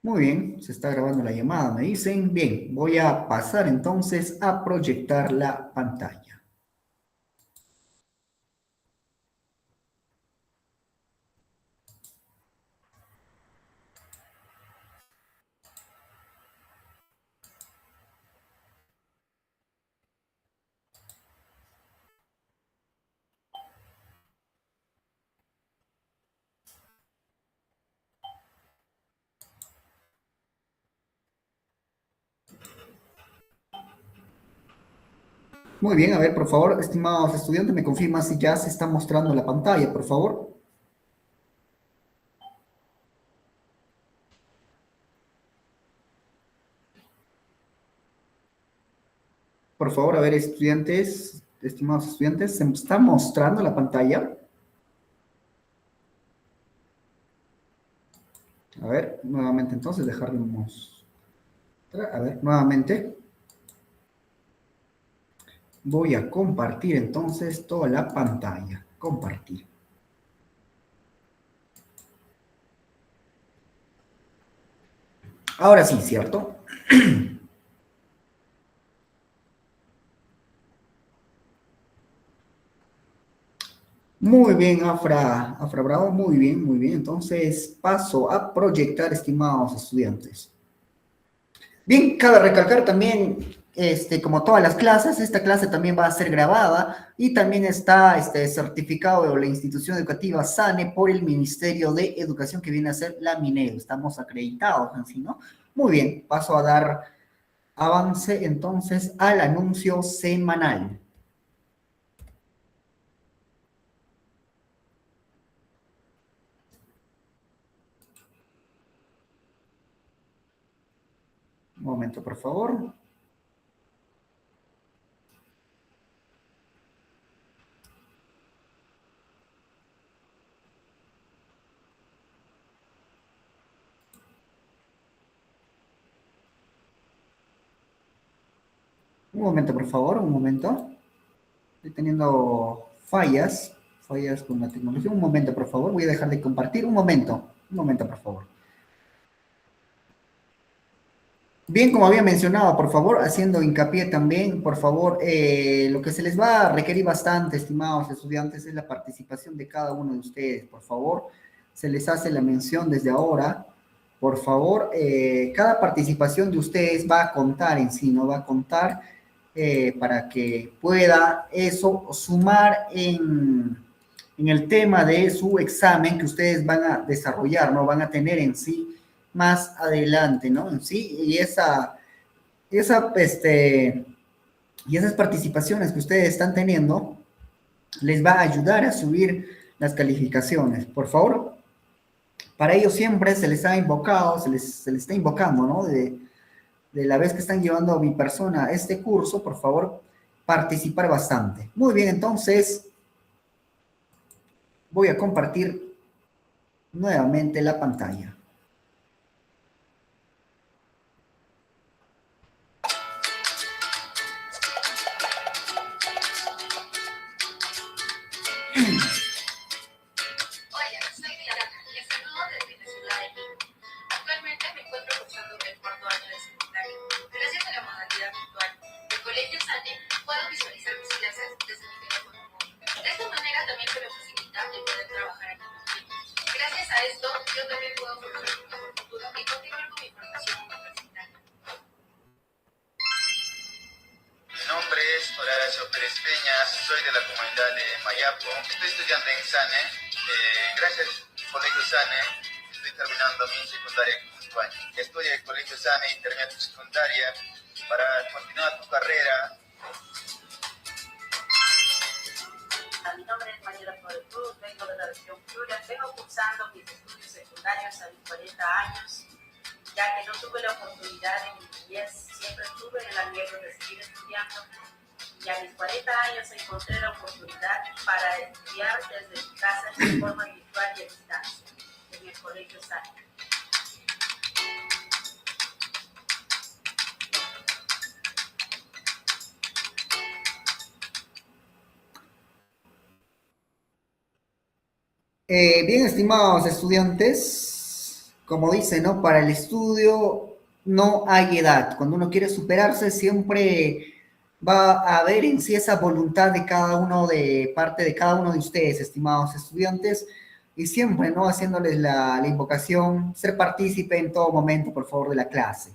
Muy bien, se está grabando la llamada, me dicen. Bien, voy a pasar entonces a proyectar la pantalla. Muy bien, a ver, por favor, estimados estudiantes, me confirman si ya se está mostrando la pantalla, por favor. Por favor, a ver, estudiantes, estimados estudiantes, ¿se está mostrando la pantalla? A ver, nuevamente entonces, dejarlo mostrar. A ver, nuevamente. Voy a compartir entonces toda la pantalla. Compartir. Ahora sí, ¿cierto? Muy bien, Afra Bravo, muy bien, muy bien. Entonces paso a proyectar, estimados estudiantes. Bien, cabe recalcar también, como todas las clases, esta clase también va a ser grabada y también está certificado de la institución educativa SANE por el Ministerio de Educación que viene a ser la Minedo. Estamos acreditados, así, ¿no? Muy bien, paso a dar avance entonces al anuncio semanal. Un momento, por favor. Un momento, por favor, un momento. Estoy teniendo fallas con la tecnología. Un momento, por favor. Voy a dejar de compartir. Un momento, por favor. Bien, como había mencionado, por favor, haciendo hincapié también, por favor, lo que se les va a requerir bastante, estimados estudiantes, es la participación de cada uno de ustedes. Por favor, se les hace la mención desde ahora. Por favor, cada participación de ustedes va a contar en sí, ¿no? Va a contar para que pueda eso sumar en el tema de su examen que ustedes van a desarrollar, ¿no? Van a tener en sí más adelante, ¿no? En sí, y esas participaciones que ustedes están teniendo les va a ayudar a subir las calificaciones. Por favor, para ello siempre se les ha invocado, se les está invocando, ¿no? De la vez que están llevando a mi persona este curso, por favor, participar bastante. Muy bien, entonces voy a compartir nuevamente la pantalla. Soy de la comunidad de Mayapo, estoy estudiando en SANE, gracias Colegio SANE, estoy terminando mi secundaria en España. Estoy en el Colegio SANE y termino tu secundaria para continuar tu carrera. Mi nombre es Mariela Flores Cruz, vengo de la región Piura, vengo cursando mis estudios secundarios a mis 40 años, ya que no tuve la oportunidad en mi niñez, siempre estuve en el anhelo de seguir estudiando. Y a mis 40 años encontré la oportunidad para estudiar desde mi casa de forma virtual y a distancia en el Colegio SANE. Bien, estimados estudiantes, como dice, ¿no? Para el estudio no hay edad. Cuando uno quiere superarse, siempre va a haber en sí esa voluntad de cada uno, de parte de cada uno de ustedes, estimados estudiantes, y siempre, ¿no? Haciéndoles la invocación, ser partícipe en todo momento, por favor, de la clase.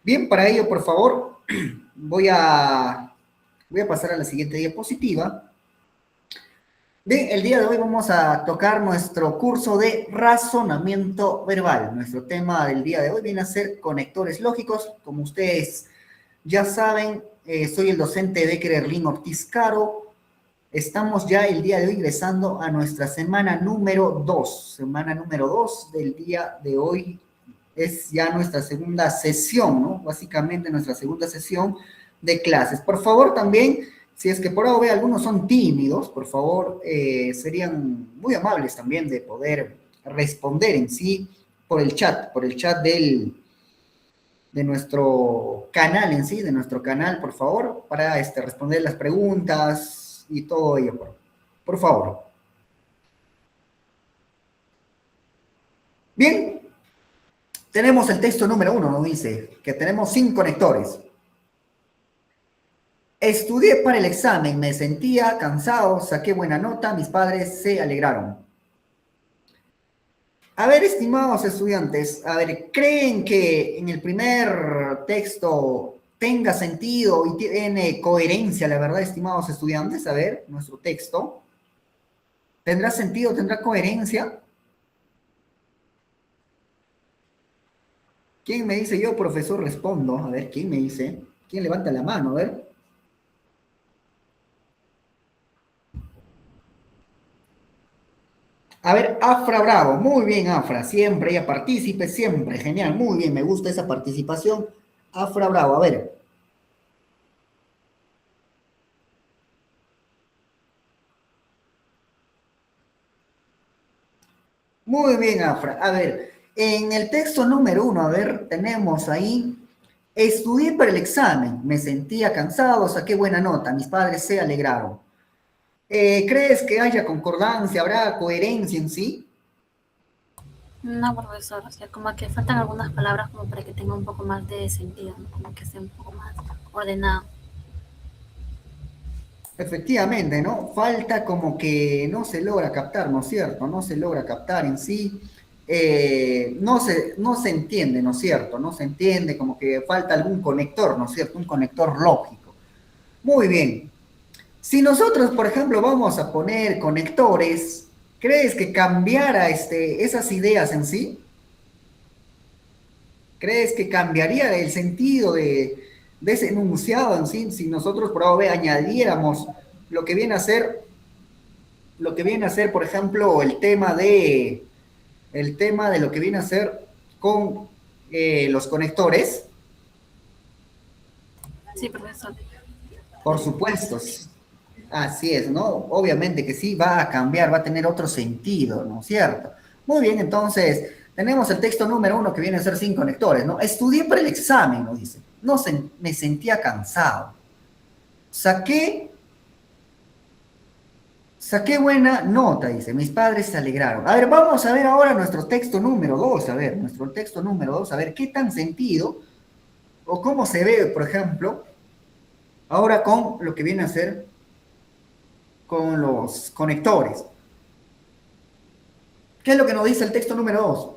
Bien, para ello, por favor, voy a pasar a la siguiente diapositiva. Bien, el día de hoy vamos a tocar nuestro curso de razonamiento verbal. Nuestro tema del día de hoy viene a ser conectores lógicos. Como ustedes ya saben, soy el docente Becker Erlín Ortiz Caro. Estamos ya el día de hoy ingresando a nuestra semana número 2. Semana número 2 del día de hoy es ya nuestra segunda sesión, ¿no? Básicamente nuestra segunda sesión de clases. Por favor, también, si es que por ahora algunos son tímidos, por favor, serían muy amables también de poder responder en sí por el chat de nuestro canal en sí, de nuestro canal, por favor, para responder las preguntas y todo ello, por favor. Bien, tenemos el texto número 1, nos dice que tenemos 5 conectores. Estudié para el examen, me sentía cansado, saqué buena nota, mis padres se alegraron. A ver, estimados estudiantes, a ver, ¿creen que en el primer texto tenga sentido y tiene coherencia, la verdad, estimados estudiantes? A ver, nuestro texto. ¿Tendrá sentido, tendrá coherencia? ¿Quién me dice? Yo, profesor, respondo. A ver, ¿quién me dice? ¿Quién levanta la mano? A ver. A ver, Afra Bravo, muy bien, Afra, siempre ella participe, siempre, genial, muy bien, me gusta esa participación. Afra Bravo, a ver. Muy bien, Afra. A ver, en el texto número 1, a ver, tenemos ahí, estudié para el examen, me sentía cansado, saqué buena nota, mis padres se alegraron. ¿Crees que haya concordancia, habrá coherencia en sí? No, profesor, o sea, como que faltan algunas palabras como para que tenga un poco más de sentido, ¿no? Como que sea un poco más ordenado. Efectivamente, ¿no? Falta como que no se logra captar, ¿no es cierto? No se logra captar en sí, no se entiende, ¿no es cierto? No se entiende, como que falta algún conector, ¿no es cierto? Un conector lógico. Muy bien. Si nosotros, por ejemplo, vamos a poner conectores, ¿crees que cambiara esas ideas en sí? ¿Crees que cambiaría el sentido de ese enunciado en sí si nosotros por ahora añadiéramos lo que viene a ser, por ejemplo, el tema de lo que viene a ser con los conectores? Sí, profesor. Por supuesto, así es, ¿no? Obviamente que sí va a cambiar, va a tener otro sentido, ¿no es cierto? Muy bien, entonces, tenemos el texto número 1 que viene a ser sin conectores, ¿no? Estudié para el examen, nos dice. No me sentía cansado. Saqué buena nota, dice. Mis padres se alegraron. A ver, vamos a ver ahora nuestro texto número 2, a ver, a ver qué tan sentido o cómo se ve, por ejemplo, ahora con lo que viene a ser con los conectores. ¿Qué es lo que nos dice el texto número 2?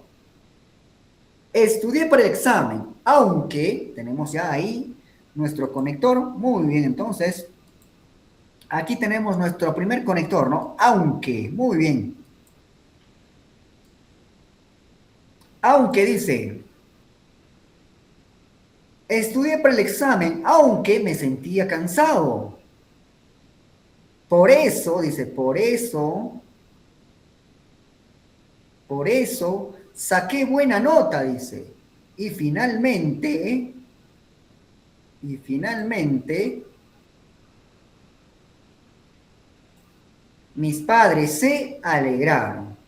Estudié para el examen, aunque tenemos ya ahí nuestro conector. Muy bien, entonces, aquí tenemos nuestro primer conector, ¿no? Aunque, muy bien. Aunque dice, estudié para el examen, aunque me sentía cansado. Por eso, dice, por eso, saqué buena nota, dice. Y finalmente, mis padres se alegraron.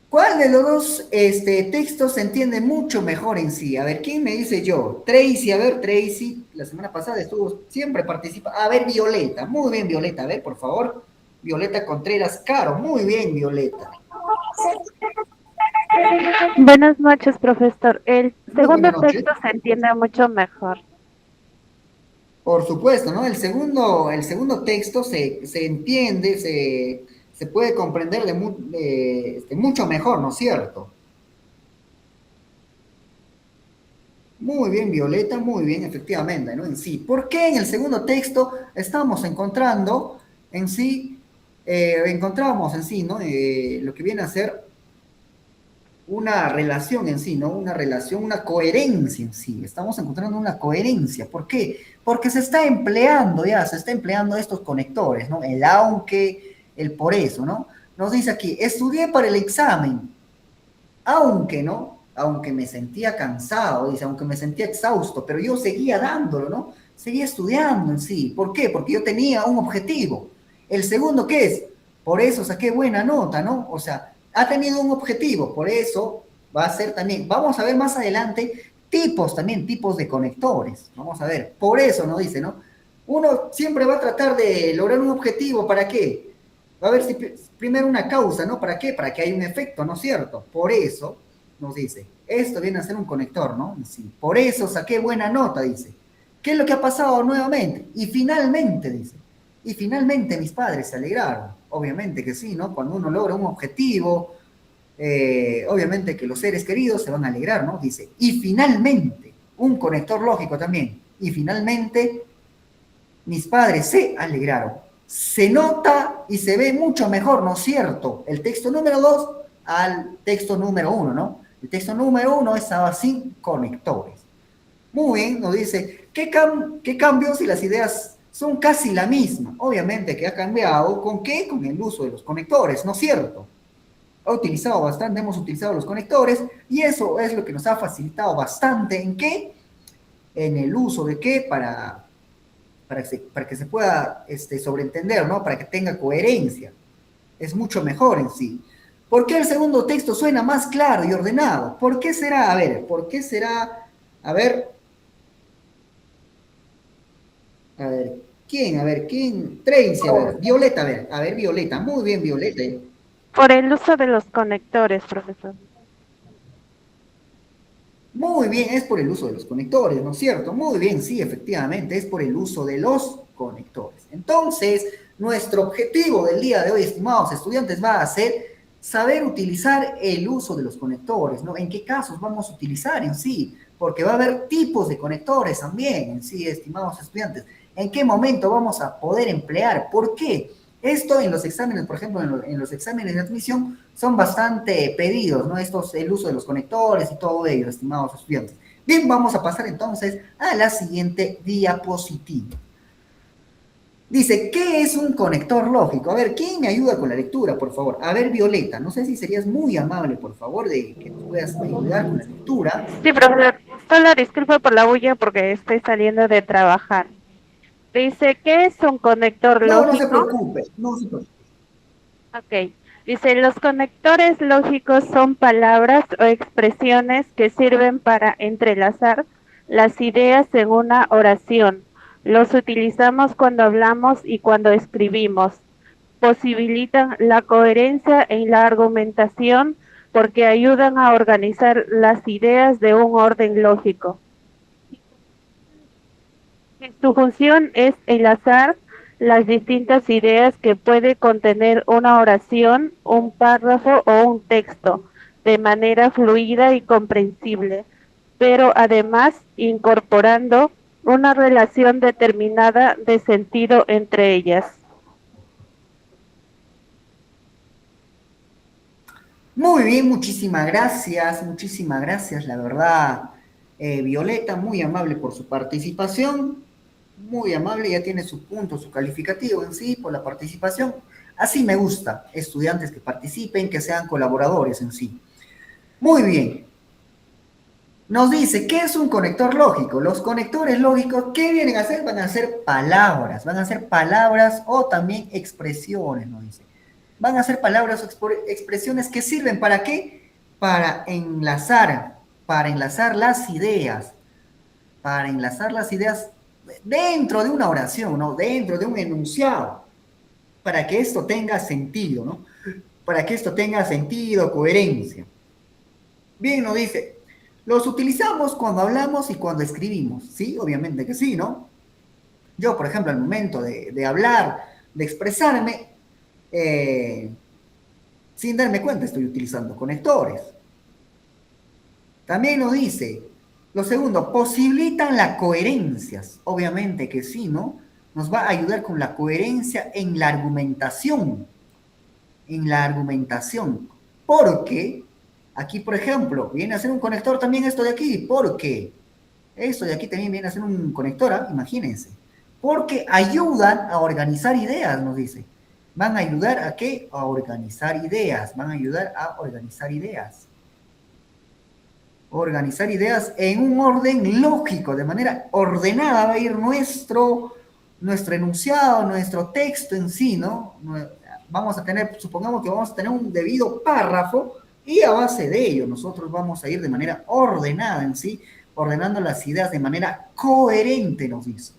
¿Cuál de los dos textos se entiende mucho mejor en sí? A ver, ¿quién me dice yo? Tracy, a ver, Tracy, la semana pasada siempre participa. A ver, Violeta, muy bien, Violeta, a ver, por favor. Violeta Contreras Caro, muy bien, Violeta. Buenas noches, profesor. El Muy segundo buenas noches. texto se entiende mucho mejor. Por supuesto, ¿no? El segundo texto se entiende, se puede comprender mucho mejor, ¿no es cierto? Muy bien, Violeta, muy bien, efectivamente, ¿no? En sí. ¿Por qué en el segundo texto estamos encontrando en sí, encontramos en sí, ¿no? Lo que viene a ser una relación en sí, ¿no? Una relación, una coherencia en sí. Estamos encontrando una coherencia. ¿Por qué? Porque se está empleando estos conectores, ¿no? El aunque, el por eso, ¿no? Nos dice aquí, estudié para el examen, aunque, ¿no? Aunque me sentía cansado, dice, aunque me sentía exhausto, pero yo seguía dándolo, ¿no? Seguía estudiando en sí. ¿Por qué? Porque yo tenía un objetivo. El segundo, ¿qué es? Por eso saqué buena nota, ¿no? O sea, ha tenido un objetivo, por eso va a ser también, vamos a ver más adelante tipos de conectores. Vamos a ver, por eso nos dice, ¿no? Uno siempre va a tratar de lograr un objetivo, ¿para qué? Va a ver si primero una causa, ¿no? ¿Para qué? Para que haya un efecto, ¿no es cierto? Por eso nos dice, esto viene a ser un conector, ¿no? Sí, por eso saqué buena nota, dice. ¿Qué es lo que ha pasado nuevamente? Y finalmente, dice, y finalmente mis padres se alegraron. Obviamente que sí, ¿no? Cuando uno logra un objetivo, obviamente que los seres queridos se van a alegrar, ¿no? Dice, y finalmente, un conector lógico también, y finalmente mis padres se alegraron. Se nota y se ve mucho mejor, ¿no es cierto? El texto número 2 al texto número 1, ¿no? El texto número 1 estaba sin conectores. Muy bien, nos dice, ¿qué cambios si las ideas son casi la misma? Obviamente que ha cambiado, ¿con qué? Con el uso de los conectores, ¿no es cierto? Hemos utilizado los conectores y eso es lo que nos ha facilitado bastante. ¿En qué? En el uso de qué para que se pueda sobreentender, ¿no? Para que tenga coherencia. Es mucho mejor en sí. ¿Por qué el segundo texto suena más claro y ordenado? ¿Por qué será? A ver, ¿por qué será? A ver, a ver, ¿quién? A ver, ¿quién? Tracy, a ver, Violeta, a ver, Violeta, muy bien, Violeta. Por el uso de los conectores, profesor. Muy bien, es por el uso de los conectores, ¿no es cierto? Muy bien, sí, efectivamente, es por el uso de los conectores. Entonces, nuestro objetivo del día de hoy, estimados estudiantes, va a ser saber utilizar el uso de los conectores, ¿no? ¿En qué casos vamos a utilizar en sí? Porque va a haber tipos de conectores también en sí, estimados estudiantes. ¿En qué momento vamos a poder emplear? ¿Por qué? Esto en los exámenes, por ejemplo, en los exámenes de admisión, son bastante pedidos, ¿no? El uso de los conectores y todo ello, estimados estudiantes. Bien, vamos a pasar entonces a la siguiente diapositiva. Dice, ¿qué es un conector lógico? A ver, ¿quién me ayuda con la lectura, por favor? A ver, Violeta, no sé si serías muy amable, por favor, de que nos puedas ayudar con la lectura. Sí, profesor. Solo disculpe por la bulla porque estoy saliendo de trabajar. Dice, ¿qué es un conector No, no se lógico? preocupe, no se preocupe. Ok. Dice, los conectores lógicos son palabras o expresiones que sirven para entrelazar las ideas en una oración. Los utilizamos cuando hablamos y cuando escribimos. Posibilitan la coherencia en la argumentación porque ayudan a organizar las ideas de un orden lógico. Su función es enlazar las distintas ideas que puede contener una oración, un párrafo o un texto de manera fluida y comprensible, pero además incorporando una relación determinada de sentido entre ellas. Muy bien, muchísimas gracias, la verdad, Violeta, muy amable por su participación, muy amable, ya tiene su punto, su calificativo en sí por la participación. Así me gusta, estudiantes que participen, que sean colaboradores en sí. Muy bien. Nos dice, ¿qué es un conector lógico? Los conectores lógicos, ¿qué vienen a hacer? Van a ser palabras o también expresiones, nos dice. Van a ser palabras o expresiones que sirven ¿para qué? Para enlazar las ideas dentro de una oración, ¿no? Dentro de un enunciado, para que esto tenga sentido, ¿no? Para que esto tenga sentido, coherencia. Bien, nos dice, los utilizamos cuando hablamos y cuando escribimos. Sí, obviamente que sí, ¿no? Yo, por ejemplo, al momento de hablar, de expresarme, sin darme cuenta estoy utilizando conectores. También nos dice, lo segundo, posibilitan las coherencias. Obviamente que sí, ¿no? Nos va a ayudar con la coherencia en la argumentación. En la argumentación. Porque aquí, por ejemplo, viene a ser un conector también esto de aquí. Porque esto de aquí también viene a ser un conector, ¿eh? Imagínense. Porque ayudan a organizar ideas, nos dice. Van a ayudar a qué? A organizar ideas. Van a ayudar a organizar ideas. Organizar ideas en un orden lógico, de manera ordenada va a ir nuestro enunciado, nuestro texto en sí, ¿no? Vamos a tener, supongamos que vamos a tener un debido párrafo y a base de ello nosotros vamos a ir de manera ordenada en sí, ordenando las ideas de manera coherente, nos dice.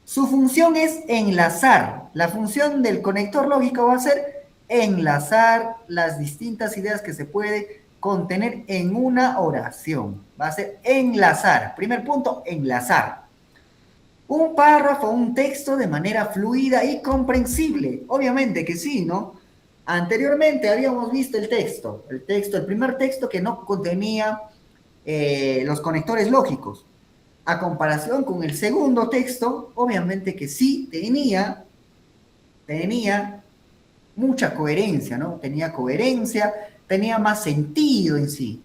Su función es enlazar. La función del conector lógico va a ser enlazar las distintas ideas que se puede contener en una oración. Va a ser enlazar. Primer punto, enlazar. Un párrafo, un texto de manera fluida y comprensible. Obviamente que sí, ¿no? Anteriormente habíamos visto el texto, el primer texto que no contenía los conectores lógicos. A comparación con el segundo texto, obviamente que sí tenía mucha coherencia, ¿no? Tenía coherencia, tenía más sentido en sí.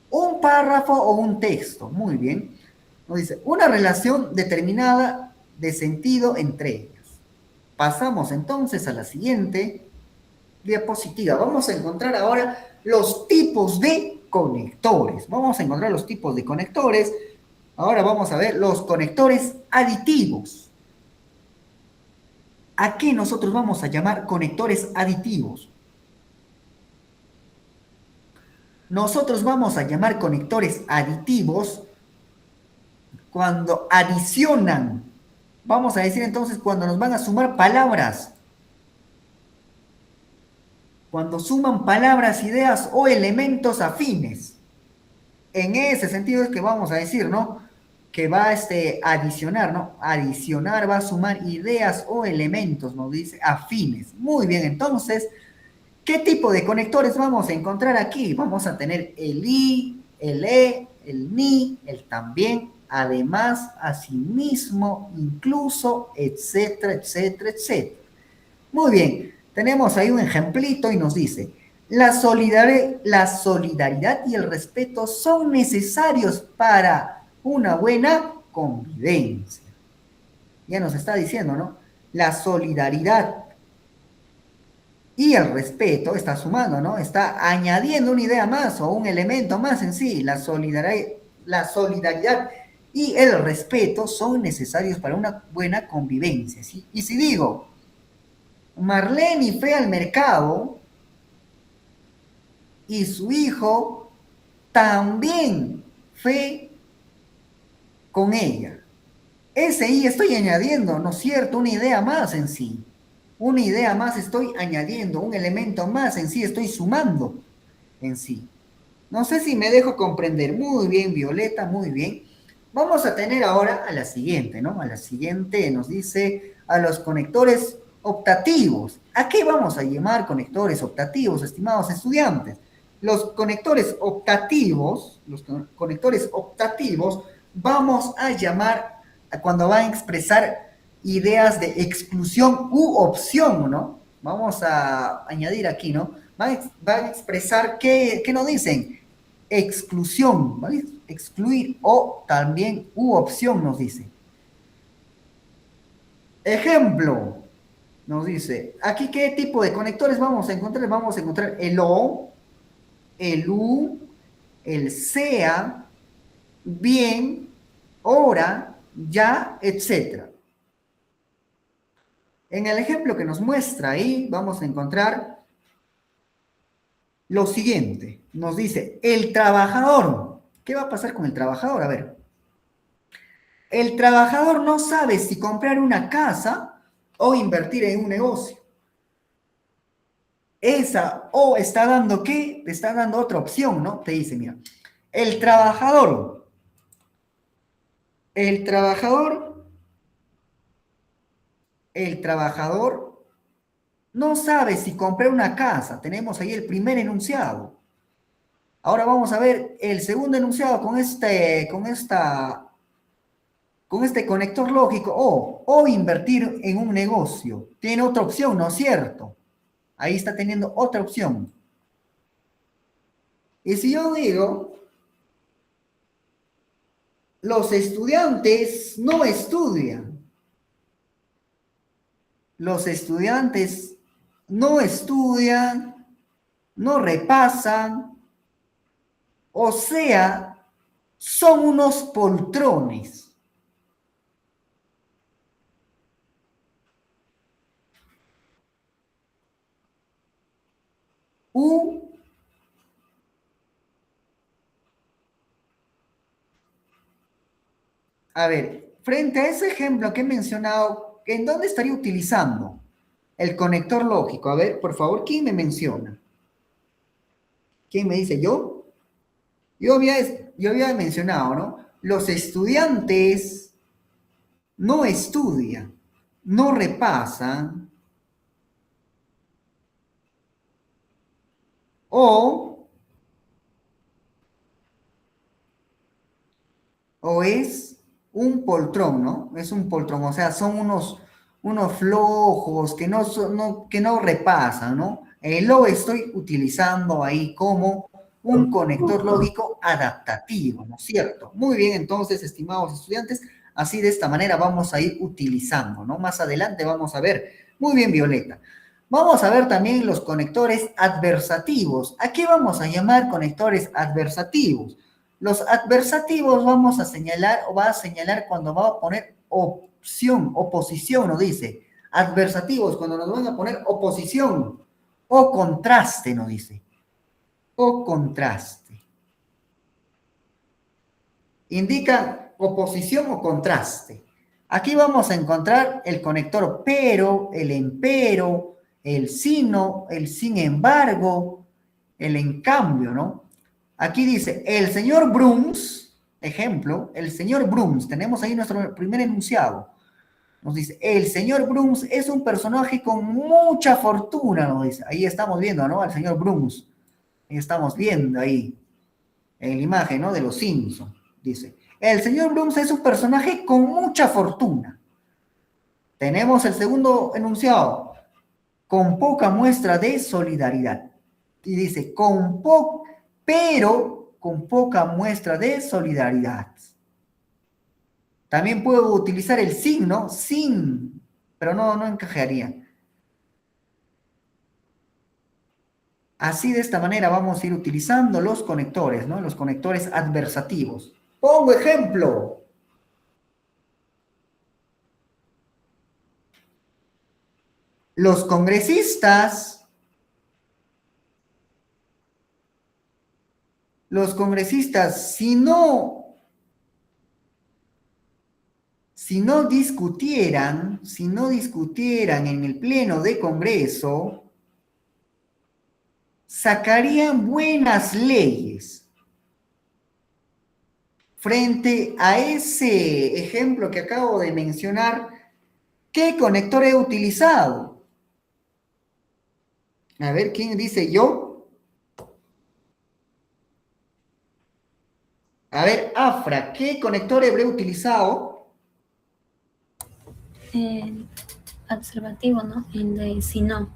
Un párrafo o un texto, muy bien. Nos dice, una relación determinada de sentido entre ellas. Pasamos entonces a la siguiente diapositiva. Vamos a encontrar ahora los tipos de conectores. Vamos a encontrar los tipos de conectores. Ahora vamos a ver los conectores aditivos. ¿A qué nosotros vamos a llamar conectores aditivos? Nosotros vamos a llamar conectores aditivos cuando adicionan. Vamos a decir entonces cuando nos van a sumar palabras. Cuando suman palabras, ideas o elementos afines. En ese sentido es que vamos a decir, ¿no? Que va a adicionar, ¿no? Adicionar va a sumar ideas o elementos, nos dice, afines. Muy bien, entonces, ¿qué tipo de conectores vamos a encontrar aquí? Vamos a tener el y, el el ni, el también, además, asimismo, incluso, etcétera, etcétera, etcétera. Muy bien, tenemos ahí un ejemplito y nos dice, la solidaridad y el respeto son necesarios para una buena convivencia. Ya nos está diciendo, ¿no? La solidaridad y el respeto está sumando, ¿no? Está añadiendo una idea más o un elemento más en sí. La solidaridad y el respeto son necesarios para una buena convivencia, ¿sí? Y si digo, Marlene fue al mercado y su hijo también fue con ella. Ese y estoy añadiendo, ¿no es cierto? Una idea más en sí. Una idea más estoy añadiendo, un elemento más en sí estoy sumando en sí. No sé si me dejo comprender. Muy bien, Violeta, muy bien. Vamos a tener ahora a la siguiente, ¿no? A la siguiente nos dice a los conectores optativos. ¿A qué vamos a llamar conectores optativos, estimados estudiantes? Los conectores optativos vamos a llamar cuando van a expresar ideas de exclusión u opción, ¿no? Vamos a añadir aquí, ¿no? Van a expresar, ¿qué nos dicen? Exclusión, ¿vale? Excluir o también u opción nos dice. Ejemplo, nos dice, aquí qué tipo de conectores vamos a encontrar. Vamos a encontrar el o, el u, el sea, bien, hora, ya, etc. En el ejemplo que nos muestra ahí, vamos a encontrar lo siguiente. Nos dice, el trabajador. ¿Qué va a pasar con el trabajador? A ver. El trabajador no sabe si comprar una casa o invertir en un negocio. Esa O está dando ¿qué? Te está dando otra opción, ¿no? Te dice, mira, el trabajador, el trabajador, el trabajador no sabe si comprar una casa. Tenemos ahí el primer enunciado. Ahora vamos a ver el segundo enunciado con este conector lógico o invertir en un negocio. Tiene otra opción, ¿no es cierto? Ahí está teniendo otra opción. Y si yo digo, los estudiantes no estudian. Los estudiantes no estudian, no repasan, o sea, son unos poltrones. A ver, frente a ese ejemplo que he mencionado, ¿en dónde estaría utilizando el conector lógico? A ver, por favor, ¿quién me menciona? ¿Quién me dice yo? Yo había mencionado, ¿no? Los estudiantes no estudian, no repasan, o es un poltrón, ¿no? Es un poltrón, o sea, son unos flojos que no repasan, ¿no? Lo estoy utilizando ahí como un conector lógico adaptativo, ¿no es cierto? Muy bien, entonces, estimados estudiantes, así de esta manera vamos a ir utilizando, ¿no? Más adelante vamos a ver. Muy bien, Violeta. Vamos a ver también los conectores adversativos. ¿A qué vamos a llamar conectores adversativos? Los adversativos vamos a señalar o va a señalar cuando va a poner opción, oposición, nos dice. Adversativos, cuando nos van a poner oposición o contraste, nos dice. O contraste. Indica oposición o contraste. Aquí vamos a encontrar el conector pero, el empero, el sino, el sin embargo, el en cambio, ¿no? Aquí dice, el señor Brooms, ejemplo, el señor Brooms, tenemos ahí nuestro primer enunciado. Nos dice, el señor Brooms es un personaje con mucha fortuna, nos dice. Ahí estamos viendo, ¿no? Al señor Brooms. Ahí estamos viendo ahí, en la imagen, ¿no? De los Simpsons. Dice, el señor Brooms es un personaje con mucha fortuna. Tenemos el segundo enunciado, con poca muestra de solidaridad. Y dice, pero con poca muestra de solidaridad. También puedo utilizar el signo, sin, pero no encajaría. Así de esta manera vamos a ir utilizando los conectores, ¿no? Los conectores adversativos. Pongo ejemplo. Los congresistas, si no discutieran en el pleno de Congreso, sacarían buenas leyes. Frente a ese ejemplo que acabo de mencionar, ¿qué conector he utilizado? A ver, ¿quién dice yo? A ver, Afra, ¿qué conector habré utilizado? Observativo, ¿no? El de si no.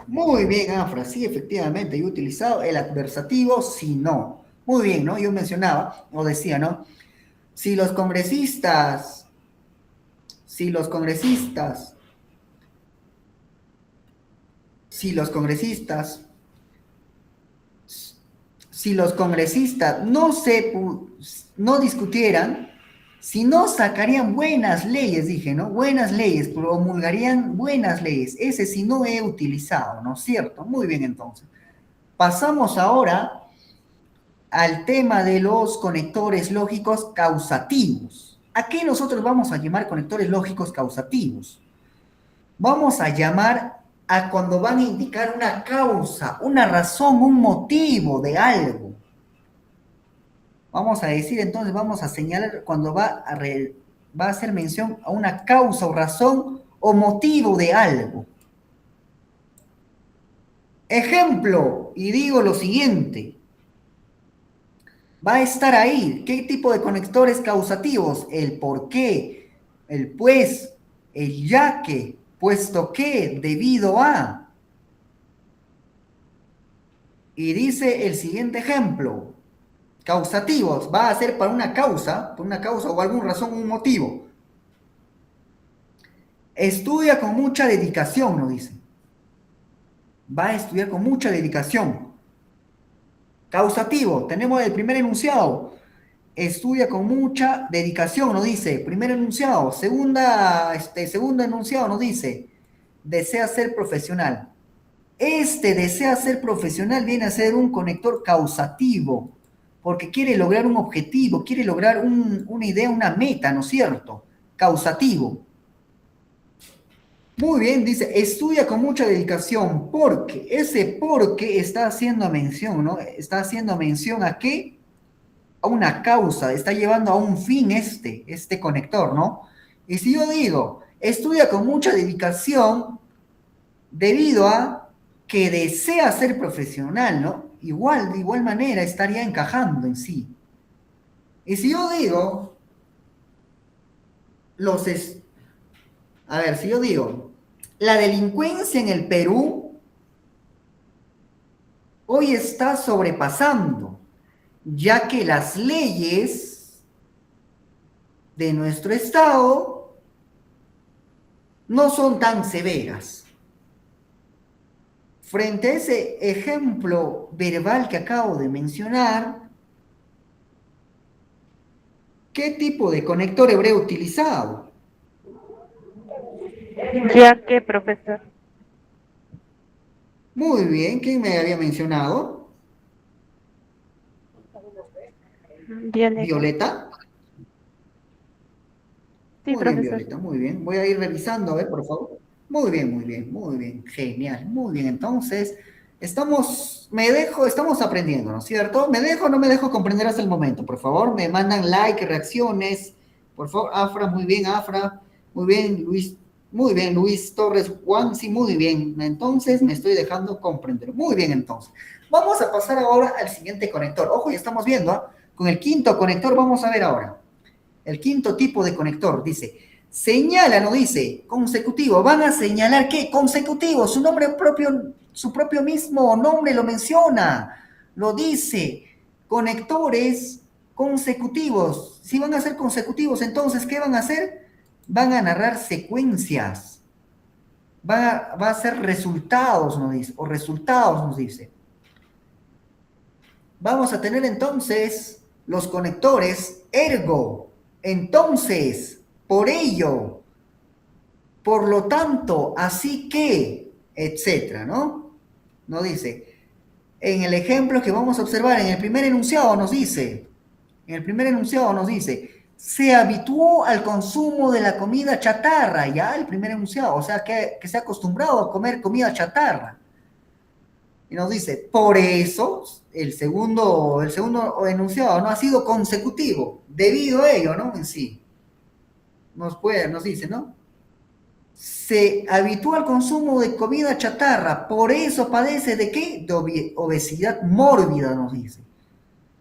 Muy bien, Afra, sí, efectivamente, yo he utilizado el adversativo si no. Muy bien, ¿no? Yo mencionaba, o decía, ¿no? Si los congresistas no discutieran, si no sacarían buenas leyes, dije, ¿no? Buenas leyes, promulgarían buenas leyes. Ese sí no he utilizado, ¿no es cierto? Muy bien, entonces. Pasamos ahora al tema de los conectores lógicos causativos. ¿A qué nosotros vamos a llamar conectores lógicos causativos? Vamos a llamar a cuando van a indicar una causa, una razón, un motivo de algo. Vamos a decir entonces, vamos a señalar cuando va a hacer mención a una causa o razón o motivo de algo. Ejemplo, y digo lo siguiente, va a estar ahí. ¿Qué tipo de conectores causativos? El por qué, el pues, el ya que, puesto que, debido a. Y dice el siguiente ejemplo, causativos, va a ser para una causa o alguna razón, un motivo. Estudia con mucha dedicación, nos dice. Va a estudiar con mucha dedicación. Causativo, tenemos el primer enunciado. Estudia con mucha dedicación, nos dice. Primer enunciado. Segundo enunciado nos dice. Desea ser profesional. Este desea ser profesional viene a ser un conector causativo, porque quiere lograr un objetivo, quiere lograr una idea, una meta, ¿no es cierto? Causativo. Muy bien, dice, estudia con mucha dedicación, porque ese porque está haciendo mención, ¿no? Está haciendo mención a qué? A una causa, está llevando a un fin este conector, ¿no? Y si yo digo, estudia con mucha dedicación debido a que desea ser profesional, ¿no? Igual, de igual manera estaría encajando en sí. Y si yo digo, a ver, si yo digo, la delincuencia en el Perú hoy está sobrepasando, ya que las leyes de nuestro estado no son tan severas. Frente a ese ejemplo verbal que acabo de mencionar, ¿qué tipo de conector habré utilizado? Ya que, profesor. Muy bien, ¿quién me había mencionado? Violeta. ¿Violeta? Sí, Muy bien, profesor. Violeta, muy bien. Voy a ir revisando, a ver, por favor. Muy bien, muy bien, muy bien. Genial, muy bien. Entonces, estamos aprendiendo, ¿no es cierto? ¿Me dejo o no me dejo comprender hasta el momento? Por favor, me mandan like, reacciones. Por favor, Afra, muy bien, Afra. Muy bien, Luis Torres Juan, sí, muy bien. Entonces, me estoy dejando comprender. Muy bien, entonces. Vamos a pasar ahora al siguiente conector. Ojo, ya estamos viendo, ¿ah? Con el quinto conector vamos a ver ahora. El quinto tipo de conector, dice, señala, no dice, consecutivo. ¿Van a señalar qué? Consecutivo, su nombre propio, su propio mismo nombre lo menciona, lo dice, conectores consecutivos. Si van a ser consecutivos, entonces, ¿qué van a hacer? Van a narrar secuencias. Va a ser resultados, nos dice, o resultados, nos dice. Vamos a tener entonces los conectores ergo, entonces, por ello, por lo tanto, así que, etcétera, ¿no? Nos dice, en el ejemplo que vamos a observar, en el primer enunciado nos dice, se habituó al consumo de la comida chatarra, ya el primer enunciado, o sea, que se ha acostumbrado a comer comida chatarra. Y nos dice, por eso, el segundo enunciado no ha sido consecutivo, debido a ello, ¿no? En sí. Nos dice, ¿no? Se habitúa al consumo de comida chatarra, por eso padece de qué? De obesidad mórbida, nos dice.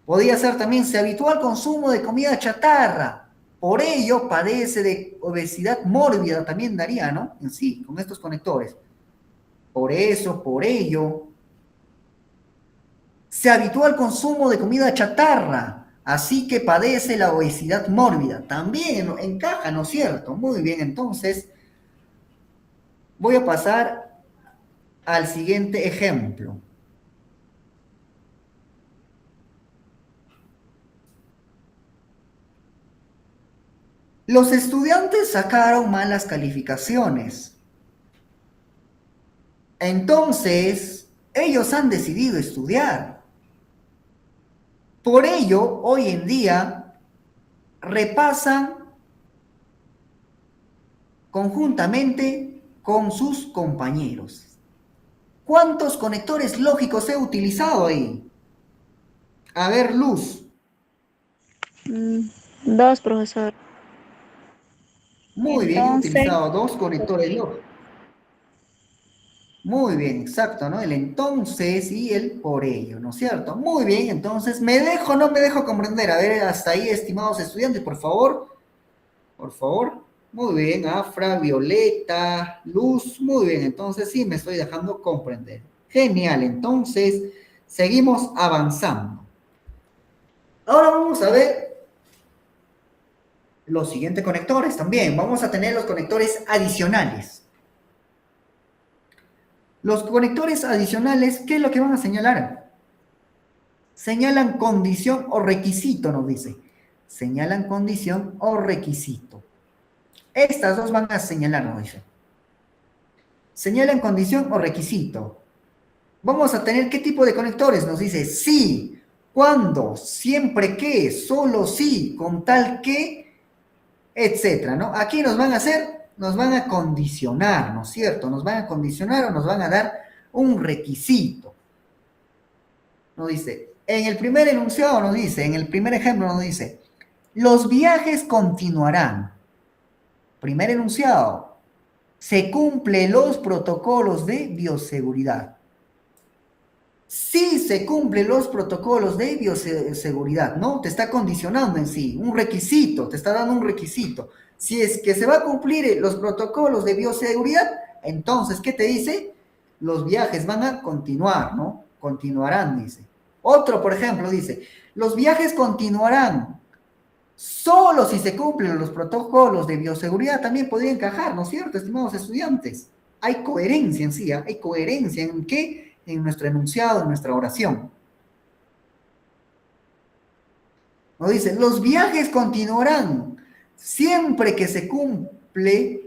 Podría ser también, se habitúa al consumo de comida chatarra, por ello padece de obesidad mórbida, también daría, ¿no? En sí, con estos conectores. Por eso, por ello, se habitúa al consumo de comida chatarra, así que padece la obesidad mórbida. También encaja, ¿no es cierto? Muy bien, entonces voy a pasar al siguiente ejemplo. Los estudiantes sacaron malas calificaciones. Entonces, ellos han decidido estudiar. Por ello, hoy en día, repasan conjuntamente con sus compañeros. ¿Cuántos conectores lógicos he utilizado ahí? A ver, Luz. 2, profesor. Muy bien, he Entonces, utilizado 2 conectores lógicos. Muy bien, exacto, ¿no? El entonces y el por ello, ¿no es cierto? Muy bien, entonces, ¿me dejo o no me dejo comprender? A ver, hasta ahí, estimados estudiantes, por favor. Por favor. Muy bien, Afra, Violeta, Luz, muy bien, entonces sí, me estoy dejando comprender. Genial, entonces, seguimos avanzando. Ahora vamos a ver los siguientes conectores también. Vamos a tener los conectores adicionales. Los conectores adicionales, ¿qué es lo que van a señalar? Señalan condición o requisito, nos dice. Señalan condición o requisito. Estas dos van a señalar, nos dice. Señalan condición o requisito. Vamos a tener qué tipo de conectores, nos dice sí, cuándo, siempre que, solo sí, con tal que, etcétera, ¿no? Aquí nos van a hacer, nos van a condicionar, ¿no es cierto? Nos van a condicionar o nos van a dar un requisito. Nos dice, en el primer enunciado nos dice, en el primer ejemplo nos dice, los viajes continuarán. Primer enunciado, se cumplen los protocolos de bioseguridad. Sí se cumplen los protocolos de bioseguridad, ¿no? Te está condicionando en sí, un requisito, te está dando un requisito. Si es que se va a cumplir los protocolos de bioseguridad, entonces, ¿qué te dice? Los viajes van a continuar, ¿no? Continuarán, dice. Otro, por ejemplo, dice, los viajes continuarán solo si se cumplen los protocolos de bioseguridad. También podría encajar, ¿no es cierto, estimados estudiantes? Hay coherencia en sí, ¿eh? Hay coherencia en qué, en nuestro enunciado, en nuestra oración. Nos dice, los viajes continuarán siempre que se cumplen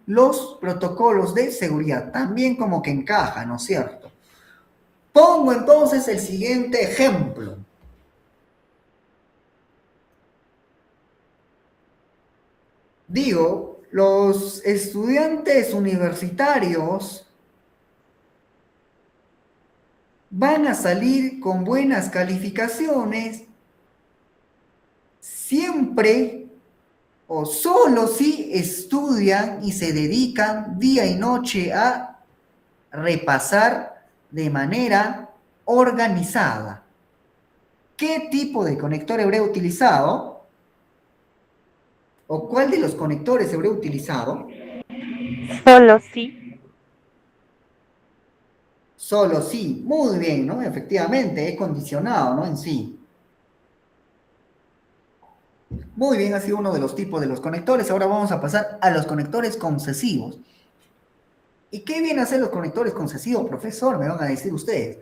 los protocolos de seguridad. También como que encaja, ¿no es cierto? Pongo entonces el siguiente ejemplo. Digo, los estudiantes universitarios van a salir con buenas calificaciones siempre o solo si estudian y se dedican día y noche a repasar de manera organizada. ¿Qué tipo de conector habré utilizado? ¿O cuál de los conectores habré utilizado? Solo sí. Solo sí. Muy bien, ¿no? Efectivamente, he condicionado, ¿no? En sí. Muy bien, ha sido uno de los tipos de los conectores. Ahora vamos a pasar a los conectores concesivos. ¿Y qué vienen a hacer los conectores concesivos, profesor? Me van a decir ustedes.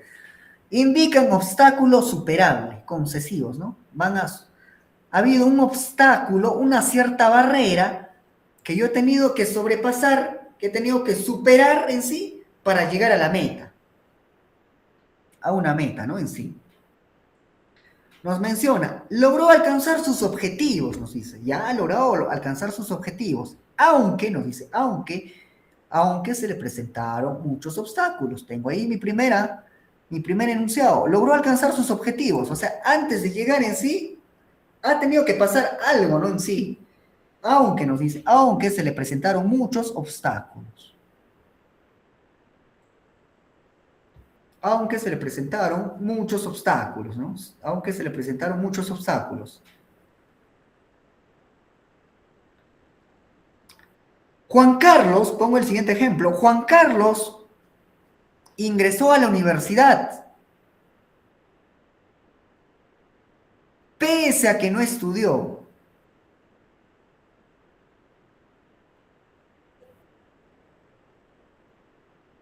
Indican obstáculos superables, concesivos, ¿no? Ha habido un obstáculo, una cierta barrera que yo he tenido que sobrepasar, que he tenido que superar en sí para llegar a la meta. A una meta, ¿no? En sí. Nos menciona, logró alcanzar sus objetivos, nos dice. Ya ha logrado alcanzar sus objetivos. Aunque, nos dice, aunque se le presentaron muchos obstáculos. Tengo ahí mi primer enunciado. Logró alcanzar sus objetivos. O sea, antes de llegar en sí, ha tenido que pasar algo, ¿no? En sí. Aunque nos dice, aunque se le presentaron muchos obstáculos. Aunque se le presentaron muchos obstáculos, ¿no? Aunque se le presentaron muchos obstáculos. Juan Carlos, pongo el siguiente ejemplo, Juan Carlos ingresó a la universidad, pese a que no estudió.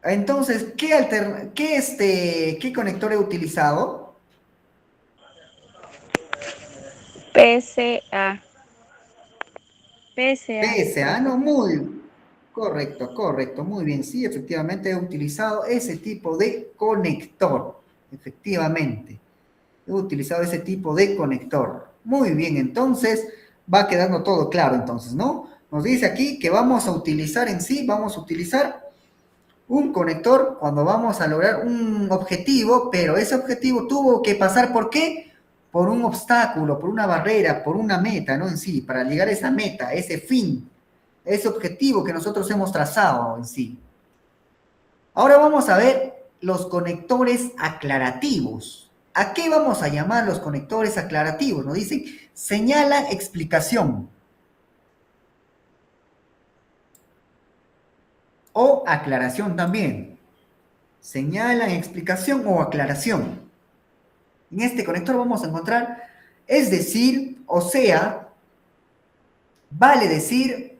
Entonces, ¿qué conector he utilizado? PSA. PSA, no, muy correcto, muy bien. Sí, efectivamente he utilizado ese tipo de conector. Efectivamente, he utilizado ese tipo de conector. Muy bien, entonces va quedando todo claro, entonces, ¿no? Nos dice aquí que vamos a utilizar un conector cuando vamos a lograr un objetivo, pero ese objetivo tuvo que pasar, ¿por qué? Por un obstáculo, por una barrera, por una meta, ¿no? En sí, para llegar a esa meta, ese fin, ese objetivo que nosotros hemos trazado en sí. Ahora vamos a ver los conectores aclarativos. ¿A qué vamos a llamar los conectores aclarativos? Nos dicen, señalan explicación o aclaración también. Señalan explicación o aclaración. En este conector vamos a encontrar, es decir, o sea, vale decir,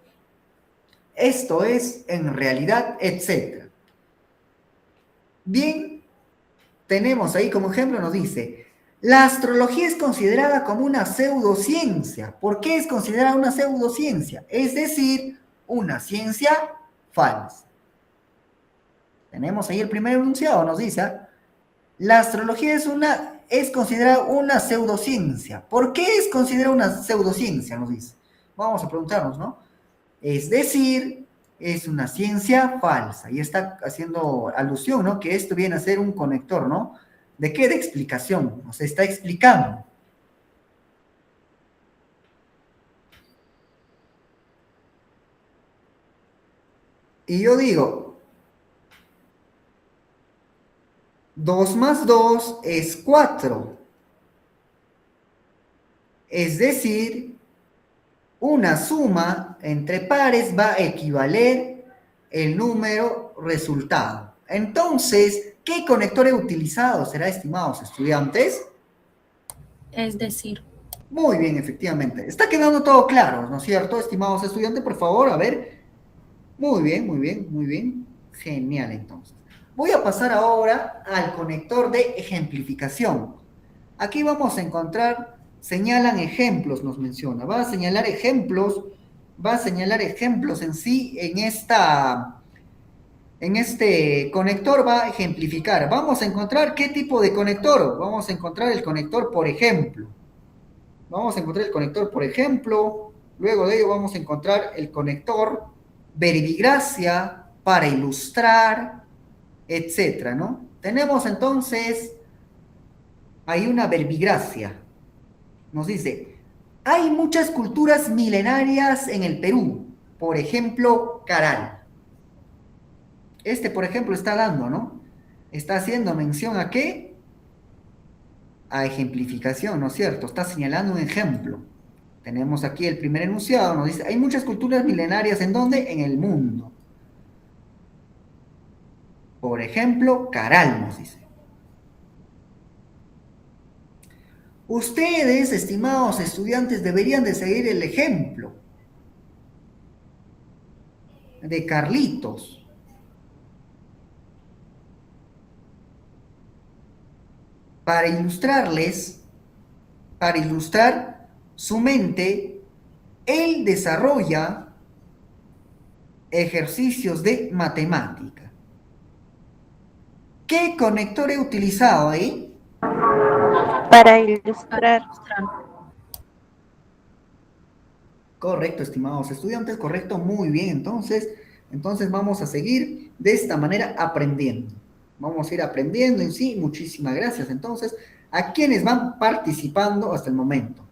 esto es, en realidad, etc. Bien, tenemos ahí como ejemplo, nos dice, la astrología es considerada como una pseudociencia. ¿Por qué es considerada una pseudociencia? Es decir, una ciencia falsa. Tenemos ahí el primer enunciado, nos dice, la astrología es considerada una pseudociencia. ¿Por qué es considerada una pseudociencia? Nos dice. Vamos a preguntarnos, ¿no? Es decir, es una ciencia falsa. Y está haciendo alusión, ¿no? Que esto viene a ser un conector, ¿no? ¿De qué? De explicación. Nos está explicando. Y yo digo, 2 más 2 es 4. Es decir, una suma entre pares va a equivaler el número resultado. Entonces, ¿qué conector he utilizado? ¿Será, estimados estudiantes? Es decir, Muy bien, efectivamente. Está quedando todo claro, ¿no es cierto, estimados estudiantes? Por favor, a ver. Muy bien, muy bien, muy bien. Genial, entonces. Voy a pasar ahora al conector de ejemplificación. Aquí vamos a encontrar, señalan ejemplos, nos menciona. Va a señalar ejemplos en sí en este conector va a ejemplificar. Vamos a encontrar qué tipo de conector. Vamos a encontrar el conector, por ejemplo. Vamos a encontrar el conector, por ejemplo. Luego de ello vamos a encontrar el conector verbigracia para ilustrar, etcétera, ¿no? Tenemos entonces ahí una verbigracia. Nos dice, hay muchas culturas milenarias en el Perú. Por ejemplo, Caral. Por ejemplo, está dando, ¿no? Está haciendo mención a qué? A ejemplificación, ¿no es cierto? Está señalando un ejemplo. Tenemos aquí el primer enunciado, nos dice, hay muchas culturas milenarias, ¿en dónde? En el mundo. Por ejemplo, Caral nos dice. Ustedes, estimados estudiantes, deberían de seguir el ejemplo de Carlitos. Para ilustrar su mente, él desarrolla ejercicios de matemática. ¿Qué conector he utilizado ahí? Para ilustrar. Correcto, estimados estudiantes, correcto, muy bien. Entonces vamos a seguir de esta manera aprendiendo. Vamos a ir aprendiendo en sí. Muchísimas gracias. Entonces, a quienes van participando hasta el momento.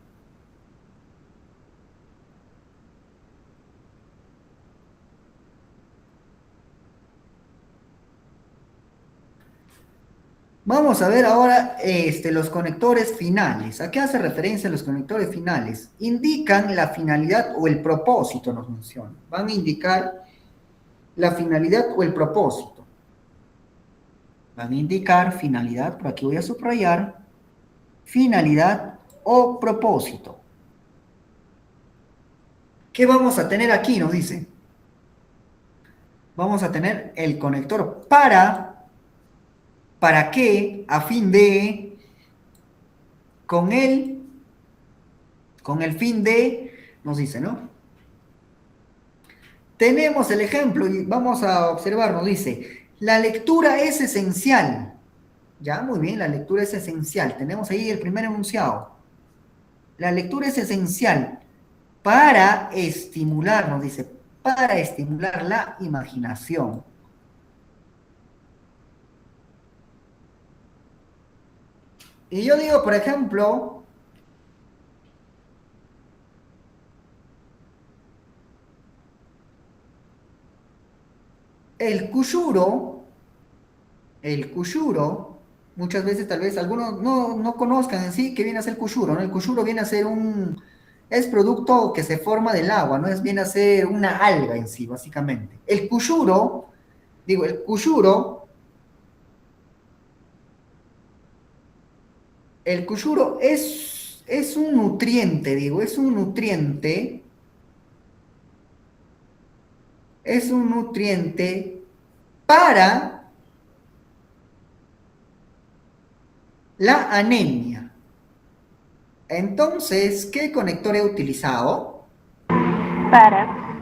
Vamos a ver ahora los conectores finales. ¿A qué hace referencia los conectores finales? Indican la finalidad o el propósito, nos menciona. Van a indicar la finalidad o el propósito. Van a indicar finalidad, por aquí voy a subrayar, finalidad o propósito. ¿Qué vamos a tener aquí? Nos dice. Vamos a tener el conector ¿para qué? A fin de, con el fin de, nos dice, ¿no? Tenemos el ejemplo y vamos a observar, nos dice, la lectura es esencial. Ya, muy bien, la lectura es esencial. Tenemos ahí el primer enunciado. La lectura es esencial para estimular, nos dice, para estimular la imaginación. Y yo digo, por ejemplo, el cuyuro, el cuyuro, muchas veces tal vez algunos no conozcan en sí qué viene a ser cuyuro, ¿no? El cuyuro viene a ser es producto que se forma del agua, ¿no? Viene a ser una alga en sí, básicamente. El cuyuro, el cuyuro es un nutriente, es un nutriente para la anemia. Entonces, ¿qué conector he utilizado? Para.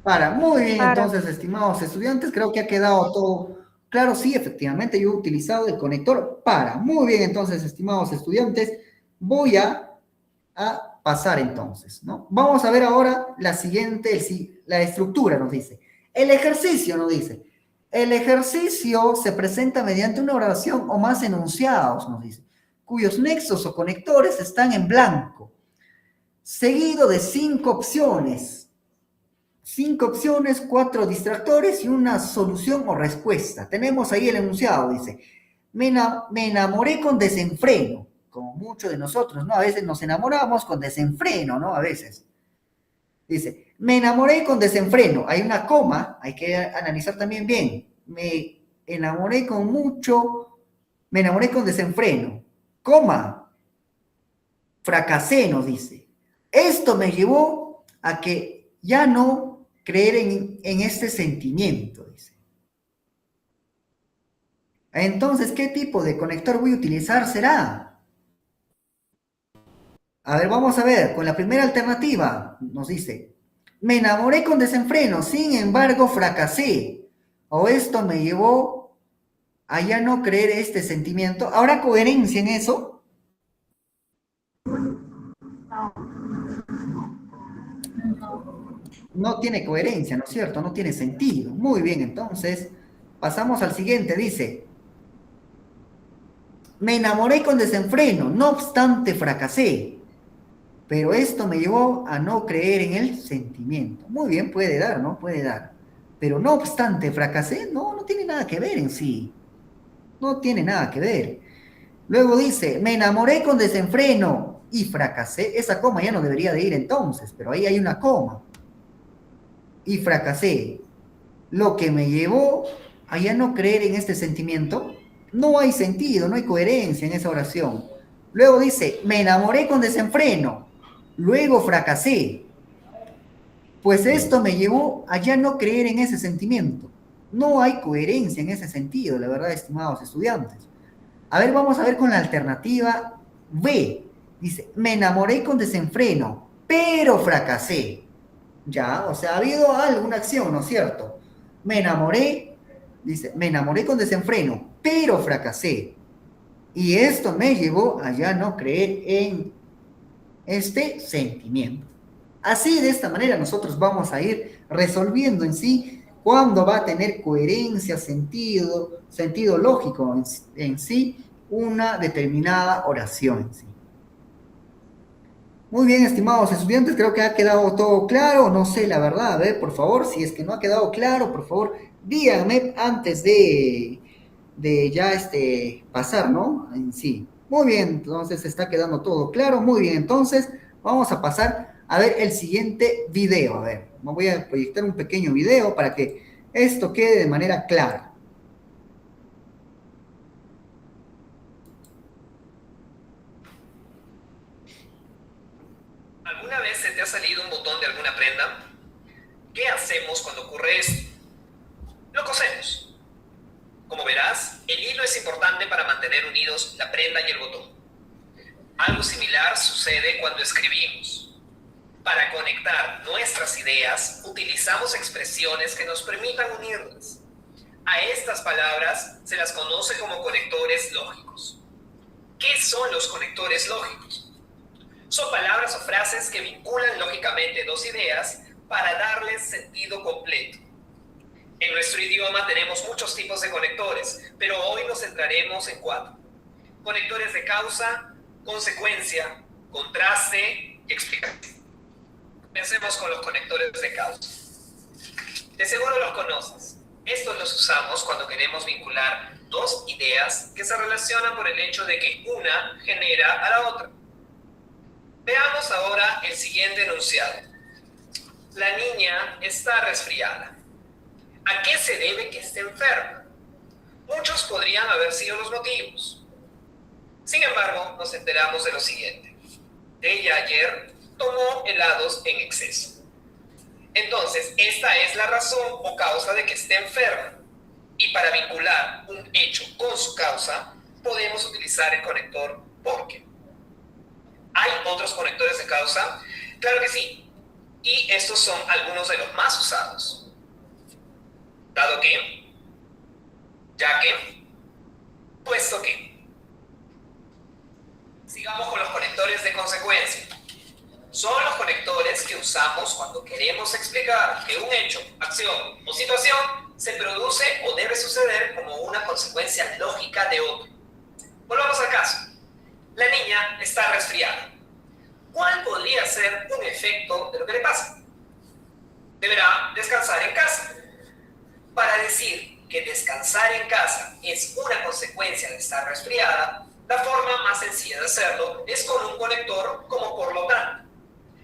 Para. Muy bien, Para. entonces, estimados estudiantes, creo que ha quedado todo claro. Sí, efectivamente, yo he utilizado el conector para. Muy bien, entonces, estimados estudiantes, voy a pasar entonces, ¿no? Vamos a ver ahora la siguiente, la estructura nos dice. El ejercicio nos dice. El ejercicio se presenta mediante una oración o más enunciados, nos dice, cuyos nexos o conectores están en blanco, seguido de 5 opciones. 5 opciones, 4 distractores y una solución o respuesta. Tenemos ahí el enunciado, dice, me enamoré con desenfreno, como muchos de nosotros, ¿no? A veces nos enamoramos con desenfreno, ¿no? A veces. Dice, me enamoré con desenfreno. Hay una coma, hay que analizar también bien. Me enamoré con desenfreno. Coma, fracasé, nos dice. Esto me llevó a que ya no creer en este sentimiento, dice. Entonces, ¿qué tipo de conector voy a utilizar será? A ver, vamos a ver, con la primera alternativa nos dice, me enamoré con desenfreno, sin embargo fracasé, o esto me llevó a ya no creer este sentimiento. ¿Habrá coherencia en eso? No tiene coherencia, ¿no es cierto? No tiene sentido. Muy bien, entonces pasamos al siguiente, dice, me enamoré con desenfreno, no obstante fracasé, pero esto me llevó a no creer en el sentimiento. Muy bien, puede dar, ¿no? Puede dar. Pero no obstante fracasé, no tiene nada que ver en sí. No tiene nada que ver. Luego dice, me enamoré con desenfreno y fracasé. Esa coma ya no debería de ir entonces, pero ahí hay una coma. Y fracasé. Lo que me llevó a ya no creer en este sentimiento, no hay sentido, no hay coherencia en esa oración. Luego dice, me enamoré con desenfreno, luego fracasé. Pues esto me llevó a ya no creer en ese sentimiento. No hay coherencia en ese sentido, la verdad, estimados estudiantes. A ver, vamos a ver con la alternativa B. Dice, me enamoré con desenfreno, pero fracasé. Ya, o sea, ha habido alguna acción, ¿no es cierto? Me enamoré, dice, me enamoré con desenfreno, pero fracasé. Y esto me llevó a ya no creer en este sentimiento. Así, de esta manera, nosotros vamos a ir resolviendo en sí cuándo va a tener coherencia, sentido lógico en sí, una determinada oración en sí. Muy bien, estimados estudiantes, creo que ha quedado todo claro. No sé, la verdad, a ver, por favor, si es que no ha quedado claro, por favor, díganme antes de ya pasar, ¿no? En sí. Muy bien, entonces está quedando todo claro. Muy bien, entonces vamos a pasar a ver el siguiente video. A ver, me voy a proyectar un pequeño video para que esto quede de manera clara. ¿Alguna vez se te ha salido un botón de alguna prenda? ¿Qué hacemos cuando ocurre esto? Lo cosemos. Como verás, el hilo es importante para mantener unidos la prenda y el botón. Algo similar sucede cuando escribimos. Para conectar nuestras ideas, utilizamos expresiones que nos permitan unirlas. A estas palabras se las conoce como conectores lógicos. ¿Qué son los conectores lógicos? Son palabras o frases que vinculan lógicamente dos ideas para darles sentido completo. En nuestro idioma tenemos muchos tipos de conectores, pero hoy nos centraremos en 4. conectores de causa, consecuencia, contraste y explicación. Pensemos con los conectores de causa. De seguro los conoces. Estos los usamos cuando queremos vincular dos ideas que se relacionan por el hecho de que una genera a la otra. Veamos ahora el siguiente enunciado. La niña está resfriada. ¿A qué se debe que esté enferma? Muchos podrían haber sido los motivos. Sin embargo, nos enteramos de lo siguiente. Ella ayer tomó helados en exceso. Entonces, esta es la razón o causa de que esté enferma. Y para vincular un hecho con su causa, podemos utilizar el conector porque. ¿Hay otros conectores de causa? Claro que sí. Y estos son algunos de los más usados. Dado que, ya que, puesto que. Sigamos con los conectores de consecuencia. Son los conectores que usamos cuando queremos explicar que un hecho, acción o situación se produce o debe suceder como una consecuencia lógica de otro. Volvamos al caso. La niña está resfriada. ¿Cuál podría ser un efecto de lo que le pasa? Deberá descansar en casa. Para decir que descansar en casa es una consecuencia de estar resfriada, la forma más sencilla de hacerlo es con un conector como por lo tanto.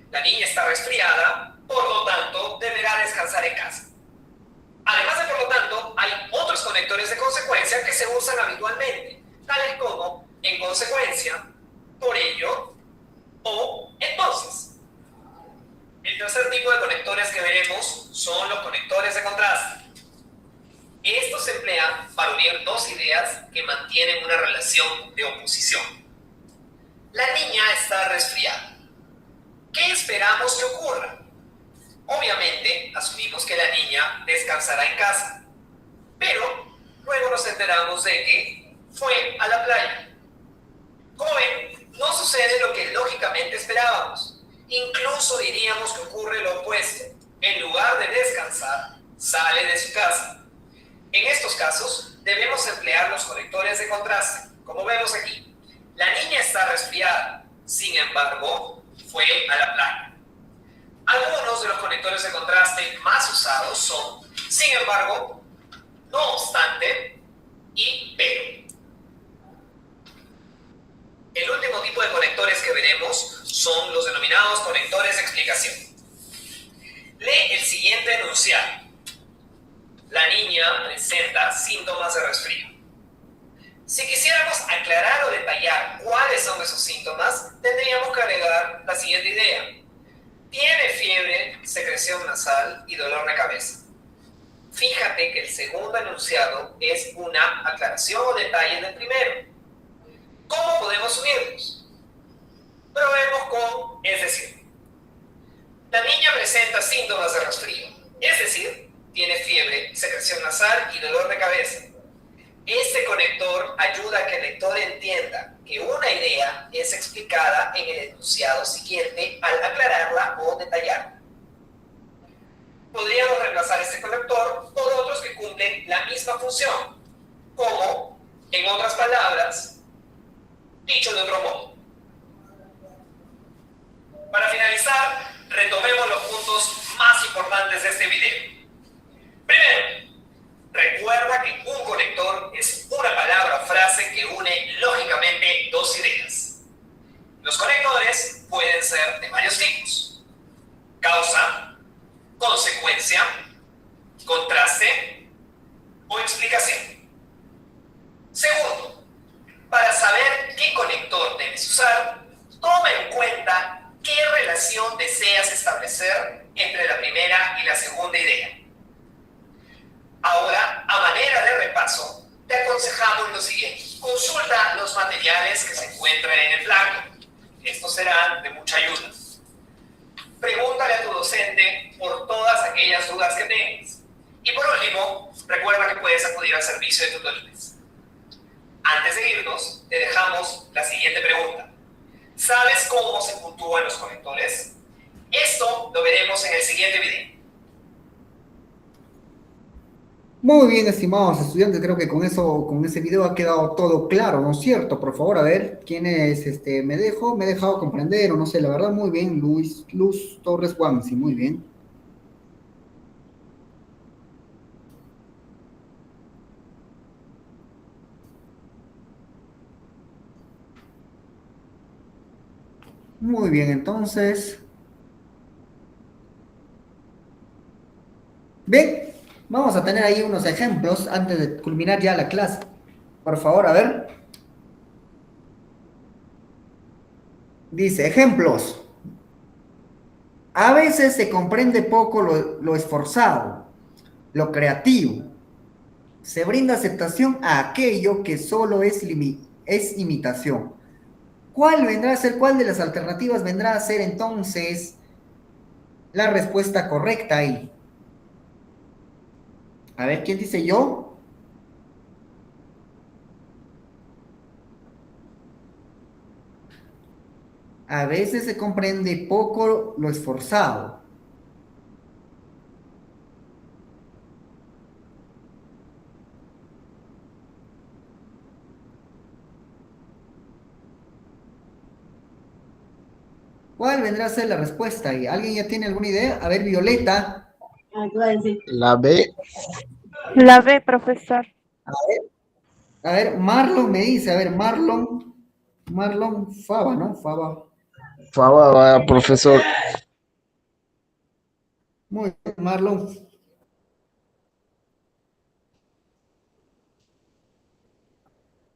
La niña está resfriada, por lo tanto, deberá descansar en casa. Además de por lo tanto, hay otros conectores de consecuencia que se usan habitualmente, tales como en consecuencia, por ello o entonces. El tercer tipo de conectores que veremos son los conectores de contraste. Estos se emplean para unir dos ideas que mantienen una relación de oposición. La niña está resfriada. ¿Qué esperamos que ocurra? Obviamente, asumimos que la niña descansará en casa, pero luego nos enteramos de que fue a la playa. Como ven, no sucede lo que lógicamente esperábamos. Incluso diríamos que ocurre lo opuesto. En lugar de descansar, sale de su casa. En estos casos, debemos emplear los conectores de contraste, como vemos aquí. La niña está resfriada, sin embargo, fue a la playa. Algunos de los conectores de contraste más usados son, sin embargo, no obstante y pero. El último tipo de conectores que veremos son los denominados conectores de explicación. Lee el siguiente enunciado. La niña presenta síntomas de resfrío. Si quisiéramos aclarar o detallar cuáles son esos síntomas, tendríamos que agregar la siguiente idea. Tiene fiebre, secreción nasal y dolor de cabeza. Fíjate que el segundo enunciado es una aclaración o detalle del primero. ¿Cómo podemos unirlos? Probemos con, es decir. La niña presenta síntomas de resfrío, es decir, tiene fiebre, secreción nasal y dolor de cabeza. Este conector ayuda a que el lector entienda que una idea es explicada en el enunciado siguiente al aclararla o detallarla. Podríamos reemplazar este conector por otros que cumplen la misma función, como, en otras palabras, dicho de otro modo. Para finalizar, retomemos los puntos más importantes de este video. Primero, recuerda que un conector es una palabra o frase que une lógicamente dos ideas. Los conectores pueden ser de varios tipos: causa, consecuencia, contraste o explicación. Segundo, para saber qué conector debes usar, toma en cuenta qué relación deseas establecer entre la primera y la segunda idea. Ahora, a manera de repaso, te aconsejamos lo siguiente. Consulta los materiales que se encuentran en el flanco. Estos serán de mucha ayuda. Pregúntale a tu docente por todas aquellas dudas que tengas. Y por último, recuerda que puedes acudir al servicio de tutorías. Antes de irnos, te dejamos la siguiente pregunta. ¿Sabes cómo se puntúan los conectores? Esto lo veremos en el siguiente video. Muy bien, estimados estudiantes, creo que con eso, con ese video ha quedado todo claro, ¿no es cierto? Por favor, a ver, ¿quién es me he dejado comprender, o no sé, la verdad, muy bien, Luz Torres Guamsi, muy bien. Muy bien, entonces, bien, vamos a tener ahí unos ejemplos antes de culminar ya la clase. Por favor, a ver. Dice, ejemplos. A veces se comprende poco lo esforzado, lo creativo. Se brinda aceptación a aquello que solo es imitación. ¿Cuál vendrá a ser, cuál de las alternativas vendrá a ser entonces la respuesta correcta ahí? A ver, ¿quién dice yo? A veces se comprende poco lo esforzado. ¿Cuál vendrá a ser la respuesta ahí? ¿Alguien ya tiene alguna idea? A ver, Violeta. La B. La B, profesor. A ver, Marlon me dice, a ver, Marlon Fava, ¿no? Fava. Fava, profesor. Muy bien, Marlon.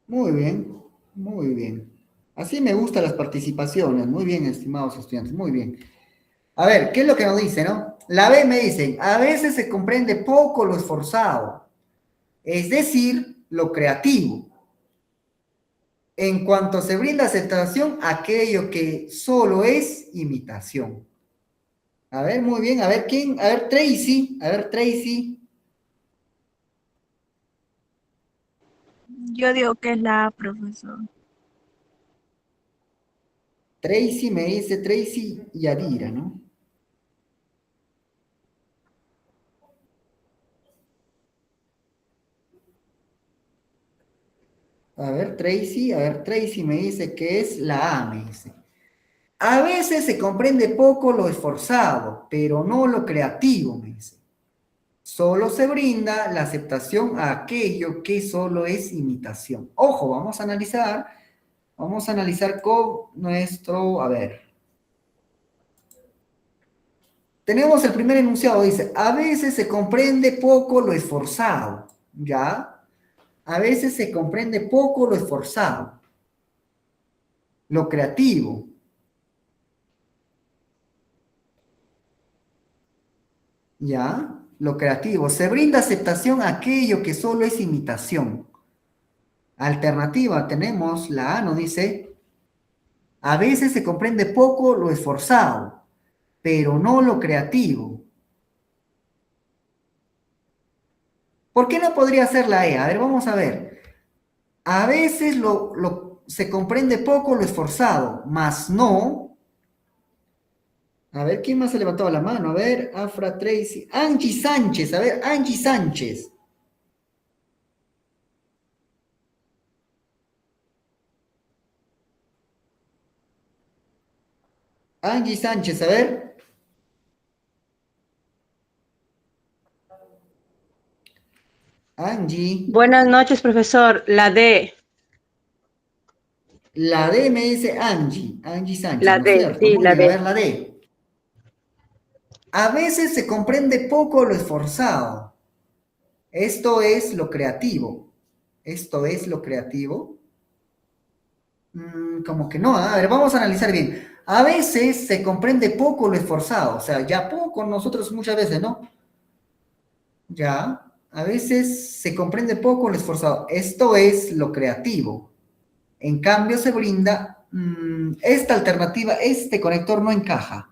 Muy bien, muy bien. Así me gustan las participaciones. Muy bien, estimados estudiantes, muy bien. A ver, ¿qué es lo que nos dice, no? La B me dicen, a veces se comprende poco lo esforzado, es decir, lo creativo. En cuanto se brinda aceptación, aquello que solo es imitación. A ver, muy bien, a ver quién, a ver, Tracy. Yo digo que es la A, profesor. Tracy me dice Tracy Yadira, ¿no? A ver, Tracy me dice que es la A, me dice. A veces se comprende poco lo esforzado, pero no lo creativo, me dice. Solo se brinda la aceptación a aquello que solo es imitación. Ojo, vamos a analizar con nuestro, a ver. Tenemos el primer enunciado, dice, a veces se comprende poco lo esforzado, ¿ya? A veces se comprende poco lo esforzado, lo creativo. ¿Ya? Lo creativo. Se brinda aceptación a aquello que solo es imitación. Alternativa, tenemos la A, nos dice, a veces se comprende poco lo esforzado, pero no lo creativo. ¿Por qué no podría ser la E? A ver, vamos a ver. A veces se comprende poco lo esforzado, más no. A ver, ¿quién más se levantó la mano? A ver, Afra Tracy. Angie Sánchez, a ver, Angie Sánchez. Angie Sánchez, a ver. Angie. Buenas noches, profesor. La D. La D me dice Angie Sánchez, La ¿no es D, cierto? sí, Muy la bien, a D. ver la D. A veces se comprende poco lo esforzado. Esto es lo creativo. Esto es lo creativo. Como que no, a ver, vamos a analizar bien. A veces se comprende poco lo esforzado, o sea, ya poco nosotros muchas veces, ¿no? Ya, a veces se comprende poco lo esforzado. Esto es lo creativo. En cambio, se brinda esta alternativa, este conector no encaja.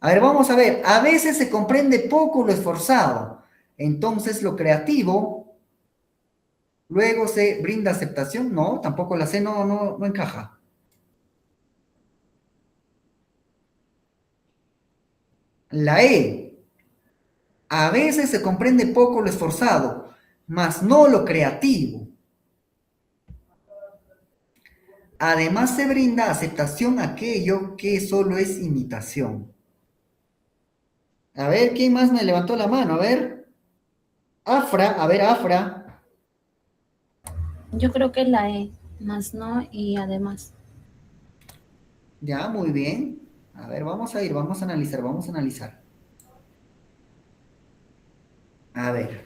A ver, vamos a ver. A veces se comprende poco lo esforzado. Entonces, lo creativo, luego se brinda aceptación. No, tampoco la C no encaja. La E. A veces se comprende poco lo esforzado, mas no lo creativo. Además se brinda aceptación a aquello que solo es imitación. A ver, ¿quién más me levantó la mano? A ver. Afra, a ver, Afra. Yo creo que es la E, más no y además. Ya, muy bien. A ver, vamos a ir, vamos a analizar, vamos a analizar. A ver.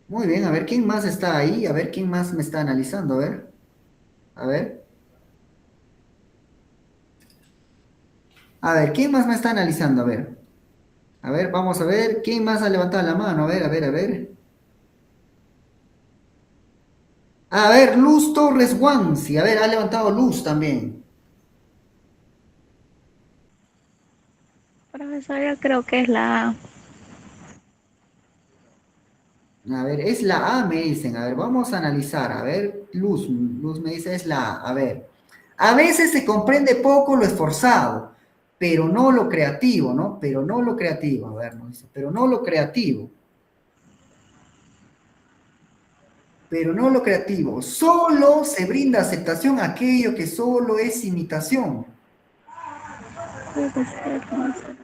Muy bien, a ver, ¿quién más está ahí? A ver, ¿quién más me está analizando? A ver. A ver. A ver, ¿quién más me está analizando? A ver, vamos a ver. ¿Quién más ha levantado la mano? A ver, a ver, a ver. A ver, Luz Torres Guanzi. A ver, ha levantado Luz también. Profesor, yo creo que es la A. A ver, es la A, me dicen. A ver, vamos a analizar. A ver, Luz me dice es la A. A ver, a veces se comprende poco lo esforzado, pero no lo creativo, ¿no? Pero no lo creativo. A ver, nos dice, pero no lo creativo. Pero no lo creativo. Solo se brinda aceptación a aquello que solo es imitación. Puede ser, no sé.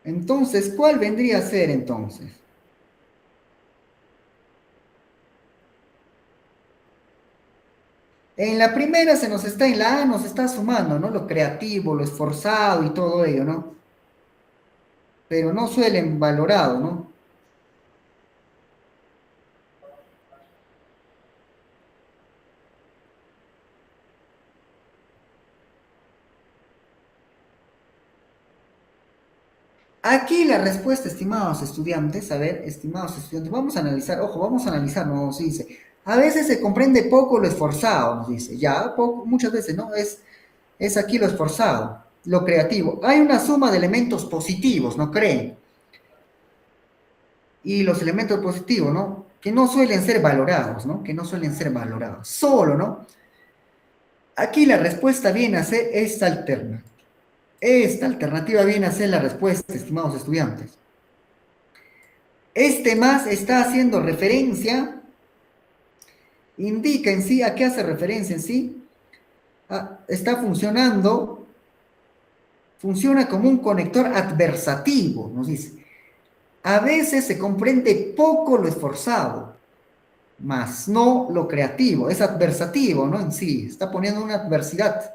Entonces, ¿cuál vendría a ser entonces? En la primera se nos está, en la A nos está sumando, ¿no? Lo creativo, lo esforzado y todo ello, ¿no? Pero no suelen valorado, ¿no? Aquí la respuesta, estimados estudiantes, a ver, estimados estudiantes, vamos a analizar, ojo, vamos a analizar, nos dice, a veces se comprende poco lo esforzado, nos dice, ya, poco, muchas veces, ¿no? Es aquí lo esforzado, lo creativo. Hay una suma de elementos positivos, ¿no creen? Y los elementos positivos, ¿no? Que no suelen ser valorados, ¿no? Que no suelen ser valorados. Solo, ¿no? Aquí la respuesta viene a ser esta alternativa. Esta alternativa viene a ser la respuesta, estimados estudiantes. Este más está haciendo referencia, indica en sí, ¿a qué hace referencia en sí? Está funcionando, funciona como un conector adversativo, nos dice. A veces se comprende poco lo esforzado, más no lo creativo. Es adversativo, ¿no? En sí, está poniendo una adversidad,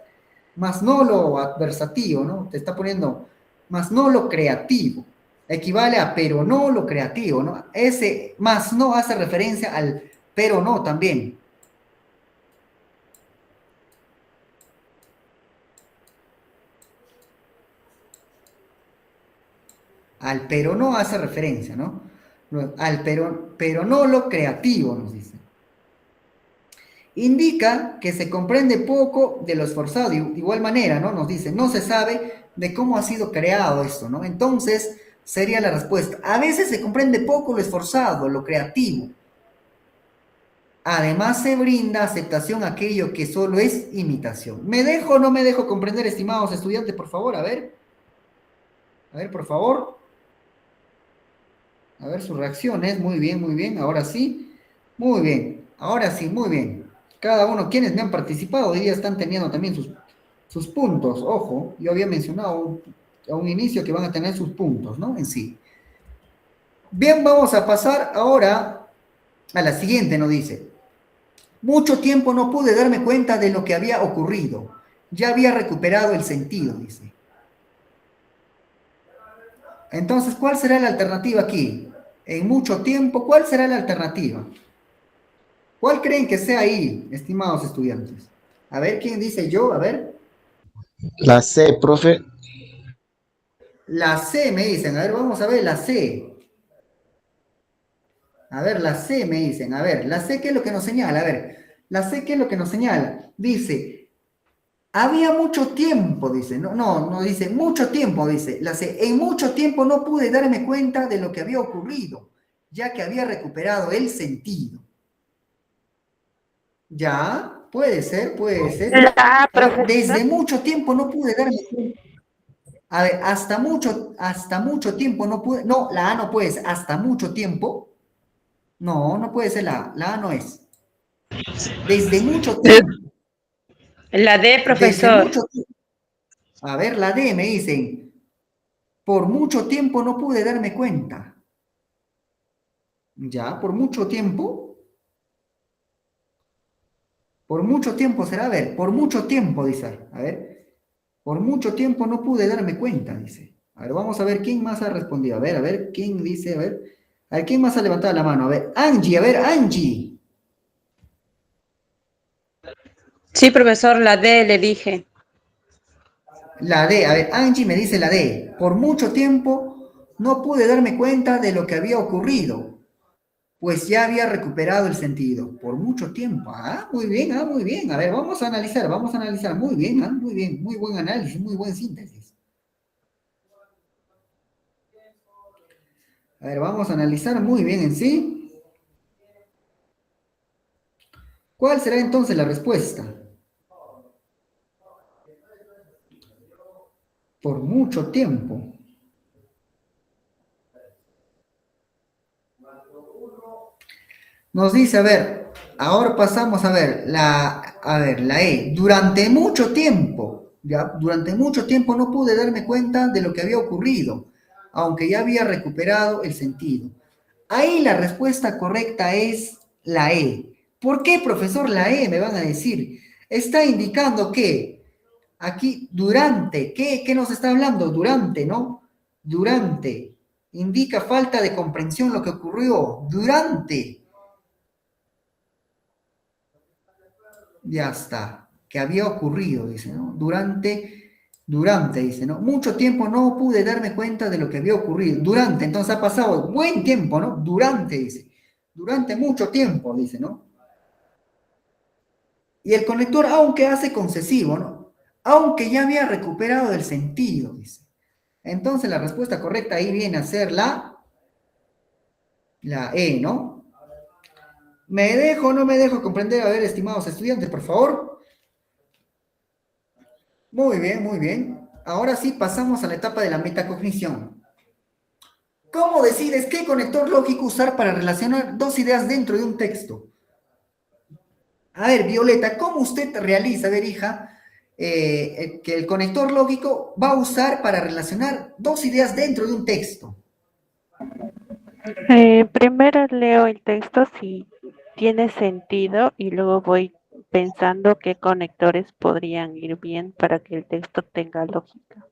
más no lo adversativo, ¿no? Te está poniendo, más no lo creativo. Equivale a pero no lo creativo, ¿no? Ese más no hace referencia al pero no también. Al pero no hace referencia, ¿no? Al pero no lo creativo, nos dice. Indica que se comprende poco de lo esforzado. De igual manera, ¿no? Nos dice, no se sabe de cómo ha sido creado esto, ¿no? Entonces, sería la respuesta. A veces se comprende poco lo esforzado, lo creativo. Además, se brinda aceptación a aquello que solo es imitación. ¿Me dejo o no me dejo comprender, estimados estudiantes? Por favor, a ver. A ver, por favor. A ver sus reacciones. Muy bien, muy bien. Ahora sí. Muy bien. Ahora sí, muy bien. Cada uno, quienes me han participado, hoy día están teniendo también sus puntos. Ojo, yo había mencionado a un inicio que van a tener sus puntos, ¿no? En sí. Bien, vamos a pasar ahora a la siguiente, nos dice. Mucho tiempo no pude darme cuenta de lo que había ocurrido. Ya había recuperado el sentido, dice. Entonces, ¿cuál será la alternativa aquí? En mucho tiempo, ¿cuál será la alternativa? ¿Cuál creen que sea ahí, estimados estudiantes? A ver, ¿quién dice yo? A ver. La C, profe. La C me dicen. A ver, vamos a ver la C. A ver, la C me dicen. A ver, la C, ¿qué es lo que nos señala? A ver, la C, ¿qué es lo que nos señala? Dice, había mucho tiempo, dice. No dice, mucho tiempo, dice. La C, en mucho tiempo no pude darme cuenta de lo que había ocurrido, ya que había recuperado el sentido. Ya, puede ser, puede ser. La A, A ver, profesor. desde mucho tiempo no pude darme cuenta. A ver, hasta mucho tiempo no pude. No, la A no puede ser. Hasta mucho tiempo. No, no puede ser la A. La A no es. Desde mucho tiempo. La D, Desde profesor. mucho tiempo. A ver, la D me dicen. Por mucho tiempo no pude darme cuenta. Ya, por mucho tiempo. Por mucho tiempo será. A ver, por mucho tiempo, dice. A ver. Por mucho tiempo no pude darme cuenta, dice. A ver, vamos a ver quién más ha respondido. A ver, quién dice, a ver, quién más ha levantado la mano. A ver, Angie. Sí, profesor, la D le dije. La D, a ver, Angie me dice la D. Por mucho tiempo no pude darme cuenta de lo que había ocurrido, pues ya había recuperado el sentido. Por mucho tiempo. Muy bien, muy bien. A ver, vamos a analizar. Muy bien, muy bien. Muy buen análisis, muy buen síntesis. A ver, vamos a analizar muy bien en sí. ¿Cuál será entonces la respuesta? Por mucho tiempo. Nos dice, a ver, ahora pasamos a ver, la E. Durante mucho tiempo, ya, durante mucho tiempo no pude darme cuenta de lo que había ocurrido, aunque ya había recuperado el sentido. Ahí la respuesta correcta es la E. ¿Por qué, profesor, la E? Me van a decir. Está indicando que aquí, durante, ¿qué nos está hablando? Durante, ¿no? Durante. Indica falta de comprensión lo que ocurrió. Durante. Ya está, que había ocurrido, dice, ¿no? Durante, dice, ¿no? Mucho tiempo no pude darme cuenta de lo que había ocurrido. Durante, entonces ha pasado buen tiempo, ¿no? Durante, dice. Durante mucho tiempo, dice, ¿no? Y el conector, aunque hace concesivo, ¿no? Aunque ya había recuperado el sentido, dice. Entonces la respuesta correcta ahí viene a ser la E, ¿no? ¿Me dejo o no me dejo comprender? A ver, estimados estudiantes, por favor. Muy bien, muy bien. Ahora sí pasamos a la etapa de la metacognición. ¿Cómo decides qué conector lógico usar para relacionar dos ideas dentro de un texto? A ver, Violeta, ¿cómo usted realiza, a ver, hija, que el conector lógico va a usar para relacionar dos ideas dentro de un texto? Primero leo el texto si tiene sentido y luego voy pensando qué conectores podrían ir bien para que el texto tenga lógica.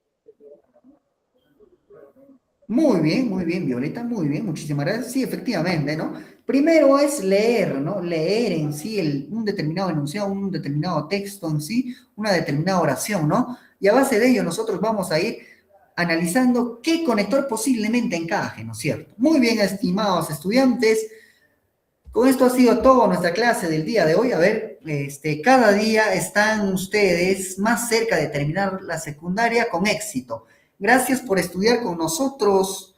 Muy bien, Violeta, muy bien, muchísimas gracias. Sí, efectivamente, ¿no? Primero es leer, ¿no? Leer en sí un determinado enunciado, un determinado texto en sí, una determinada oración, ¿no? Y a base de ello nosotros vamos a ir analizando qué conector posiblemente encaje, ¿no es cierto? Muy bien, estimados estudiantes, con esto ha sido toda nuestra clase del día de hoy. A ver, cada día están ustedes más cerca de terminar la secundaria con éxito. Gracias por estudiar con nosotros.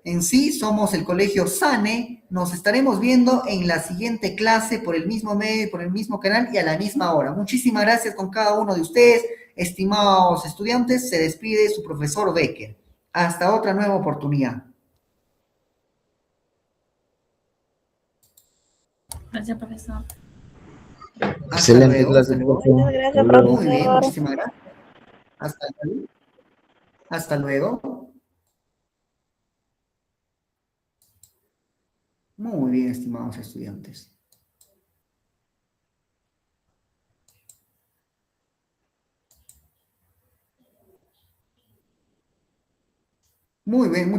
En sí, somos el Colegio SANE. Nos estaremos viendo en la siguiente clase por el mismo medio, por el mismo canal y a la misma hora. Muchísimas gracias con cada uno de ustedes. Estimados estudiantes, se despide su profesor Becker. Hasta otra nueva oportunidad. Gracias, profesor. Hasta Excelente luego, clase, hasta luego. profe. Muchas Hasta gracias, luego. Muy bien, profesor. muchísimas gracias. Hasta luego. Hasta luego. Muy bien, estimados estudiantes. Muy bien,